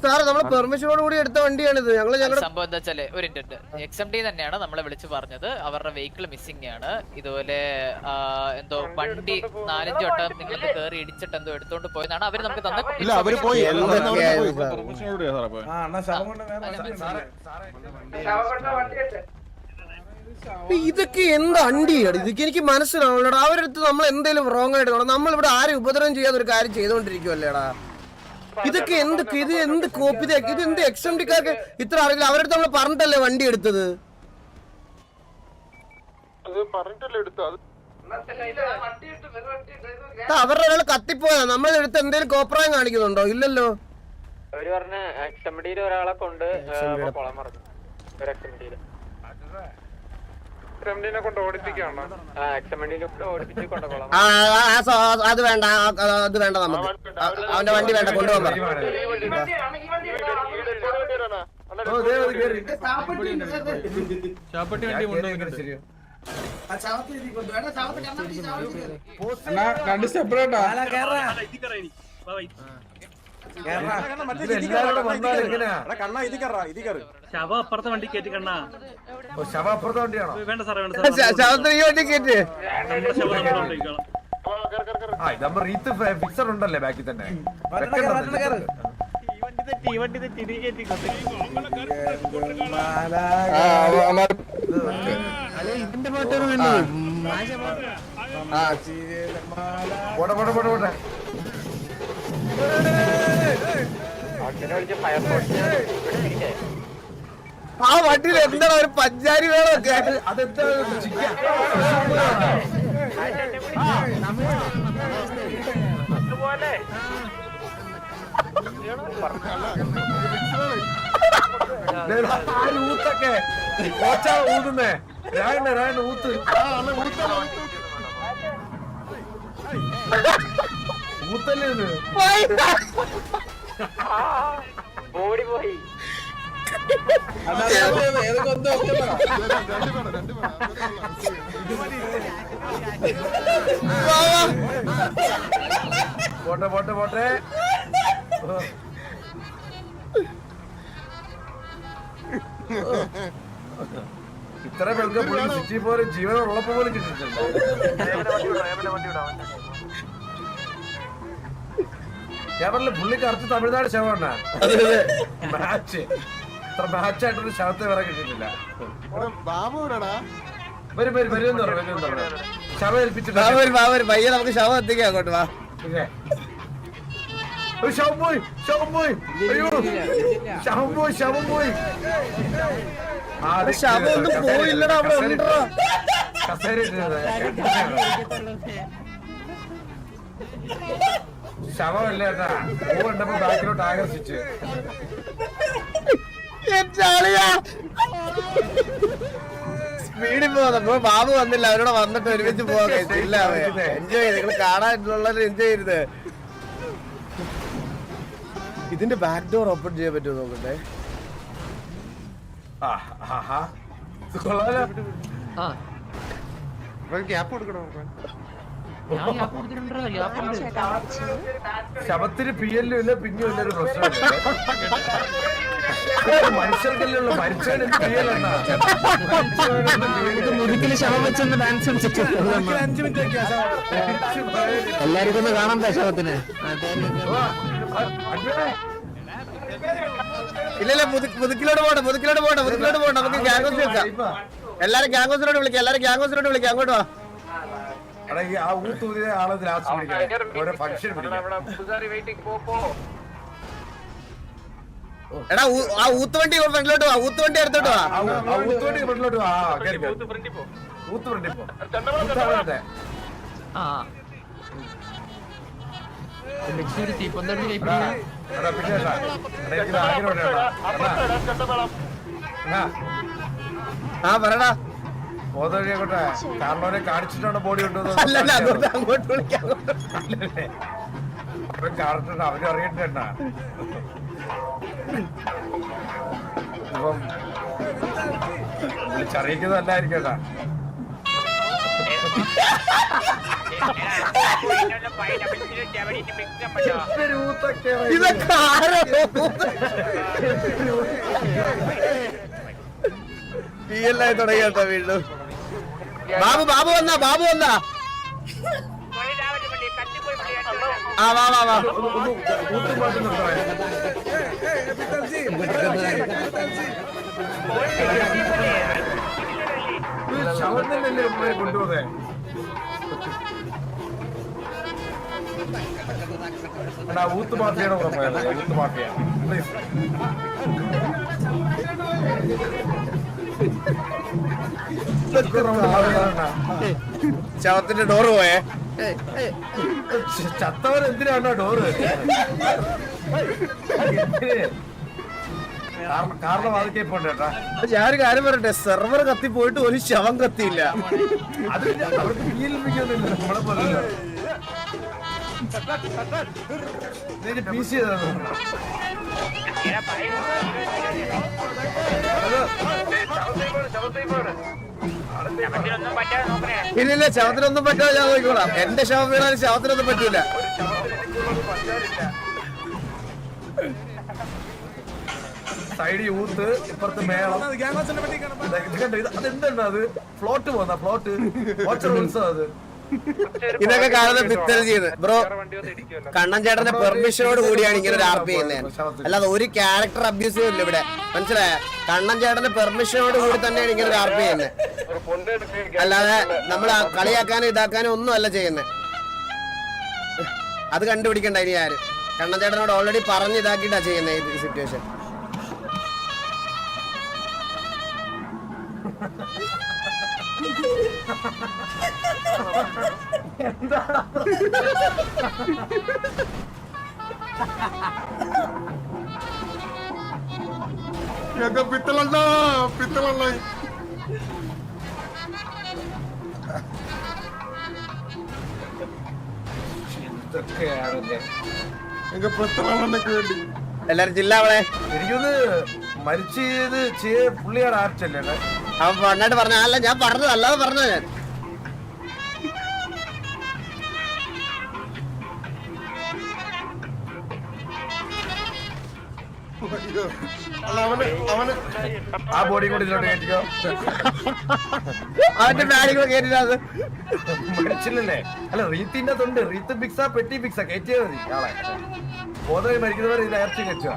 Speaker 2: പെർമിഷനോട് കൂടി എടുത്ത വണ്ടിയാണിത്.
Speaker 3: സംഭവം എന്താ വെച്ചാല് ഒരു എക്സ്എംടി തന്നെയാണ് നമ്മളെ വിളിച്ചു പറഞ്ഞത്. അവരുടെ വെഹിക്കിൾ മിസ്സിംഗ് ആണ്. ഇതുപോലെ എന്തോ വണ്ടി 4-5 വട്ടം നിങ്ങൾക്ക് കയറി ഇടിച്ചിട്ട് എന്തോ എടുത്തോണ്ട് പോയെന്നാണ് അവര് നമുക്ക് തന്നെ.
Speaker 2: ഇതൊക്കെ എന്ത് അണ്ടിയാണ് ഇതൊക്കെ? എനിക്ക് മനസ്സിലാവുള്ളടാ. അവരടുത്ത് നമ്മൾ എന്തെങ്കിലും റോങ് ആയിട്ട് നമ്മളിവിടെ ആരും ഉപദ്രവം ചെയ്യാതെ ഒരു കാര്യം ചെയ്തോണ്ടിരിക്കുവല്ലേടാ. ഇതൊക്കെ ഇത് എന്ത് കോപ്പി ഇത് എന്ത് എക്സ്എംഡിക്കാർക്ക് ഇത്ര അറിയില്ല. അവരുടെ അടുത്ത് നമ്മൾ പറഞ്ഞിട്ടല്ലേ വണ്ടി എടുത്തത്. അവരുടെ ഒരാൾ കത്തിപ്പോയാ നമ്മളുടെ അടുത്ത് എന്തെങ്കിലും കോപ്രായം കാണിക്കുന്നുണ്ടോ? ഇല്ലല്ലോ.
Speaker 10: അവര് പറഞ്ഞ ഒരാളെ കൊണ്ട്
Speaker 2: അത് വേണ്ട, അത് വേണ്ട, നമുക്ക് അവന്റെ വണ്ടി വേണ്ട, കൊണ്ടുപോകാൻ പറ.
Speaker 6: രണ്ട് സ്റ്റെപ്പിലോട്ടാ
Speaker 8: ശവ അപ്പുറത്തെ വണ്ടി കയറ്റി കണ്ണാ.
Speaker 6: ശവ അപ്പുറത്തെ വണ്ടിയാണോ?
Speaker 8: വേണ്ട സാറേ, വേണ്ട
Speaker 2: ശവത്തിന് ഈ വണ്ടി കയറ്റി.
Speaker 6: ഇതാകുമ്പോ റീത്ത് ഫിക്സർ ഉണ്ടല്ലേ ബാക്കിൽ തന്നെ.
Speaker 2: ഇതിന്റെ പാട്ടാണ് വേണ്ടത്.
Speaker 6: പോട്ടെ പോട്ടെ പോട്ടെ പോട്ടെ.
Speaker 2: ആ വണ്ടിയിൽ എന്താണ് ഒരു പഞ്ചാരി വേണമൊക്കെ?
Speaker 6: അതെന്താ ഊത്തൊക്കെ ഊതുന്നേ രായണ്ണ ഊത്ത് ഊത്തല്ലേ ഇത്?
Speaker 10: ഓടി പോയി.
Speaker 6: പോട്ടെ പോട്ടെ പോട്ടെ. ഇത്ര പേർക്ക് പുള്ളി സിറ്റി പോലെ ജീവനുള്ളപ്പോ പോലും കിട്ടിയിട്ടുണ്ട്. ഞാൻ പറഞ്ഞില്ല പുള്ളി കറച്ച് തമിഴ്നാട് ശവമാണ്. മാച്ച് ഇത്ര മാച്ചായിട്ടൊരു ശവത്തെ വേറെ കിട്ടിയിട്ടില്ല. വരും വരും വരുമെന്ന് പറഞ്ഞു. ശവം ഏൽപ്പിച്ചിട്ട്
Speaker 2: പയ്യെ നമുക്ക് ശവം എത്തിക്കാം. അങ്ങോട്ട് വാ.
Speaker 6: ശവം പോയി, ശവം പോയി, അയ്യോ ശവം പോയി, ശവം പോയി.
Speaker 2: ശവം ഒന്നും പോയില്ലടാ, അവിടെ ഉണ്ടോ?
Speaker 6: കസേര ശവമല്ലേ ഏട്ടാ, പൂവുണ്ടപ്പോ ബാക്കിലോട്ട് ആകർഷിച്ച്.
Speaker 2: സ്പീഡിൽ പോകുന്നപ്പോ ബാബു വന്നില്ല, അവരോട് വന്നിട്ട് ഒരുമിച്ച് പോകാൻ കഴിച്ചില്ല. എൻജോയ് ചെയ്ത് നിങ്ങൾ കാണാനുള്ളത് എൻജോയ് ചെയ്ത്. ഇതിന്റെ ബാക്ക് ഡോർ ഓപ്പൺ ചെയ്യാൻ പറ്റുമോ നോക്കട്ടെ.
Speaker 6: കൊള്ളാലോ.
Speaker 9: ഗ്യാപ്പ് കൊടുക്കണോ?
Speaker 6: ശവത്തിന് പിയലും ഇല്ല, പിന്നും ഇല്ല, ഒരു പ്രശ്നമില്ല. മനുഷ്യർക്കല്ലോ മരിച്ചവന് പിയലെണ്ണ.
Speaker 4: മുതുക്കില് ശവം വെച്ചൊന്ന് ഡാൻസ് എല്ലാവർക്കും ഒന്ന് കാണണ്ട ശവത്തിന്.
Speaker 2: ഇല്ലല്ല, മുതുക്കിലോട്ട് പോട്ടെ, മുതുക്കിലോട്ട് പോട്ടെ, മുതുക്കിലോട്ട് പോട്ടെ. നമുക്ക് ഗ്യാങ് വെക്കാം. എല്ലാരും ഗ്യാങ് ഹൗസിലോട്ട് വിളിക്കാം, എല്ലാരും ഗ്യാങ് ഹൗസിലോട്ട് വിളിക്കാം. അങ്ങോട്ട് വാ.
Speaker 6: ആ ഊത്തൂതിയ ആളെ ലാസ്റ്റ് വിളിക്കാം, ഓരോ ഫംഗ്ഷൻ വിളിക്കാം.
Speaker 2: എടാ ആ ഊത്തുവണ്ടി ഫ്രണ്ടിലോട്ട് വാ, ഊത്തുവണ്ടി അടുത്തോട്ട് വാ.
Speaker 6: ഊത്തുവണ്ടി ഫ്രണ്ടിലോട്ട് വാ. ഊത്ത് ഫ്രണ്ടിൽ പോ.
Speaker 2: ആ പറടാ.
Speaker 6: ബോധവഴിയാക്കോട്ടെ, കാരണവരെ കാണിച്ചിട്ടാണ് ബോഡി കൊണ്ടുവന്നത്.
Speaker 2: അല്ലല്ല, അങ്ങോട്ട് അങ്ങോട്ട് വിളിക്കാം.
Speaker 6: കാണിച്ചിട്ട് അവര് അറിയണ്ട. ഇപ്പം വിളിച്ചറിയിക്കുന്നതല്ലായിരിക്കട്ടാ.
Speaker 2: ഇതൊക്കെ ആരോ പിഎല്ലായി തുടങ്ങി കേട്ടോ വീണ്ടും. ബാബു ബാബു വന്നാ, ബാബു വന്നാ. ആ വാ വാ വാ.
Speaker 6: ശവം തന്നെയല്ലേ കൊണ്ടുപോകുന്നേ. എടാ ഊത്ത് മാഫിയുടെ കൂടെ പോയത് ഊത്ത് മാഫിയ പ്ലീസ്.
Speaker 2: ശവത്തിന്റെ ഡോറ് പോയേ.
Speaker 6: ചത്തവൻ എന്തിനാണോ ഡോറ്? കാരണം വാദിക്കേ പോണ്ടേട്ടാ.
Speaker 2: ഞാനൊരു കാര്യം പറയട്ടെ, സെർവർ കത്തി പോയിട്ട് ഒരു ശവം കത്തിയില്ല.
Speaker 6: അത് അവർക്ക് ഫീലിപ്പിക്കുന്നില്ല നമ്മളെ പോലെ. പീസ് ചെയ്തത്
Speaker 2: ഇല്ലില്ല, ശവത്തിനൊന്നും പറ്റാതെ ഞാൻ നോക്കിക്കോളാം. എന്റെ ശവം വീണാലും ശവത്തിനൊന്നും പറ്റൂല.
Speaker 6: സൈഡ് യൂത്ത് ഇപ്പുറത്ത് മേളം. അതെന്താണ് അത്? ഫ്ലോട്ട് പോന്ന ഫ്ലോട്ട് ഉത്സവം അത്.
Speaker 2: ഇതൊക്കെ കാണുന്ന പിത്തൽ ചെയ്ത് ബ്രോ. കണ്ണൻ ചേട്ടന്റെ പെർമിഷനോട് കൂടിയാണ് ഇങ്ങനെ ഒരു ആർപ്പ് ചെയ്യുന്നത്, അല്ലാതെ ഒരു ക്യാരക്ടർ അബ്യൂസ് ഇല്ല ഇവിടെ, മനസ്സിലായ? കണ്ണൻ ചേട്ടന്റെ പെർമിഷനോട് കൂടി തന്നെയാണ് ഇങ്ങനെ ഒരു ആർപ്പ് ചെയ്യുന്നത്, അല്ലാതെ നമ്മൾ കളിയാക്കാനും ഇതാക്കാനും ഒന്നും അല്ല ചെയ്യുന്നത്. അത് കണ്ടുപിടിക്കണ്ട ഇനി ആര്. കണ്ണൻ ചേട്ടനോട് ഓൾറെഡി പറഞ്ഞ് ഇതാക്കിയിട്ടാ ചെയ്യുന്നത് ഈ സിറ്റുവേഷൻ.
Speaker 9: പിത്തളണ്ട പിത്തളണ്ട
Speaker 2: എല്ലാരും ജില്ലാവളെ
Speaker 6: എനിക്കൊന്ന് മരിച്ചത് പുള്ളിയുടെ ആർച്ചല്ലേ?
Speaker 2: അവൻ പണ്ടായിട്ട് പറഞ്ഞ അല്ല, ഞാൻ പറഞ്ഞത് അല്ലാതെ പറഞ്ഞോ ഞാൻ.
Speaker 6: ആ ബോഡി കൂടി ഇതിലോട്ട് കയറ്റിക്കോ.
Speaker 2: അവന്റെ ബാഡി കൂടെ കേട്ടില്ല.
Speaker 6: മരിച്ചില്ലല്ലേ? അല്ല റീത്തിന്റെ തൊണ്ട് റീത്ത് പിക്സാ പെട്ടി പിക്സാ കയറ്റിയാ മതി. ആളെ ബോധമായി മരിക്കുന്നവർ ഇതിൽ അയർച്ചി കയറ്റുക.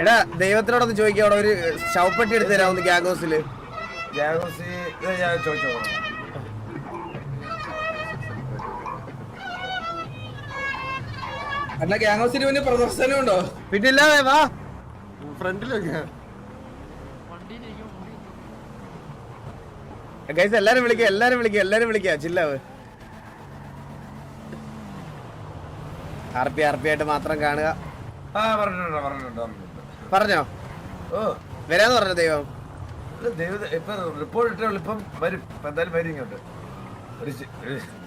Speaker 2: എടാ ദൈവത്തിനോടൊന്ന് ചോദിക്കാം, അവിടെ ഒരു ശവപ്പെട്ടി എടുത്തു തരാമെന്ന് ഗ്യാഗോസില്.
Speaker 6: ഗ്യാഗോസി ഞാൻ ചോദിച്ചോ.
Speaker 4: അല്ല ഗ്യാങ്ങോസിന് മുന്നേ പ്രദർശനം ഉണ്ടോ?
Speaker 2: പിന്നില്ലാതെ വാ
Speaker 9: ഫ്രണ്ടിലൊക്കെ
Speaker 2: ഗൈസ്. എല്ലാരും വിളിക്കുക ചില്ലാവ്. ആർപി ആയിട്ട് മാത്രം കാണുക. പറഞ്ഞോ?
Speaker 6: ഓ
Speaker 2: വരാന്ന് പറഞ്ഞ ദൈവം.
Speaker 6: ഇപ്പൊ റിപ്പോർട്ട് ഇട്ടുള്ളൂ. ഇപ്പം വരും, എന്തായാലും വരും ഇങ്ങോട്ട്.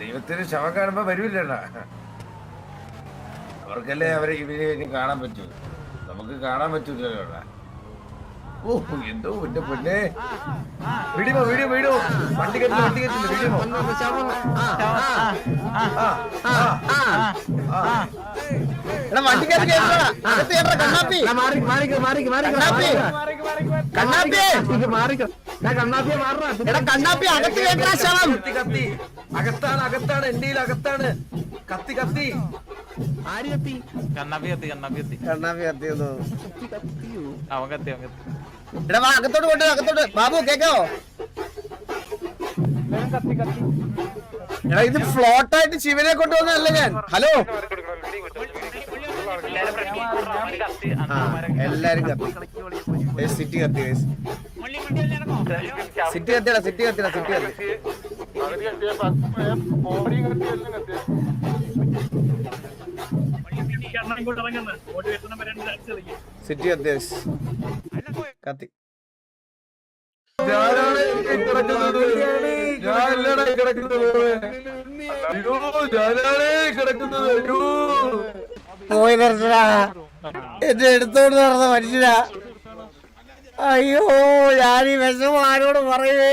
Speaker 6: ദൈവത്തിന് ശവം കാണുമ്പോ വരൂല്ല. അവർക്കല്ലേ അവരെ ഇവര് കാണാൻ പറ്റൂ, നമുക്ക് കാണാൻ പറ്റൂലല്ലോ. ഓ എന്തോ എന്റെ പൊന്നെ. വീഡിയോ വണ്ടി കെട്ടില്ല വീഡിയോ. അകത്താണ് എന്റെ അകത്താണ്. കത്തി
Speaker 2: അകത്തോട്ട് കൊണ്ട് അകത്തോട്ട്. ബാബു കേക്കാവോ? എടാ ഇത് ഫ്ലോട്ടായിട്ട് ശിവനെ കൊണ്ടുവന്നതല്ല ഞാൻ. ഹലോ എല്ലാരും കത്തി. സിറ്റി കത്തി കത്തി. പോയി ദർശനാ എന്റെ എടുത്തോണ്ട് നടന്ന മനുഷ്യനാ. അയ്യോ ഞാൻ ഈ വിഷമം ആരോട് പറയേ.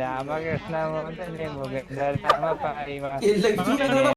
Speaker 4: രാമകൃഷ്ണ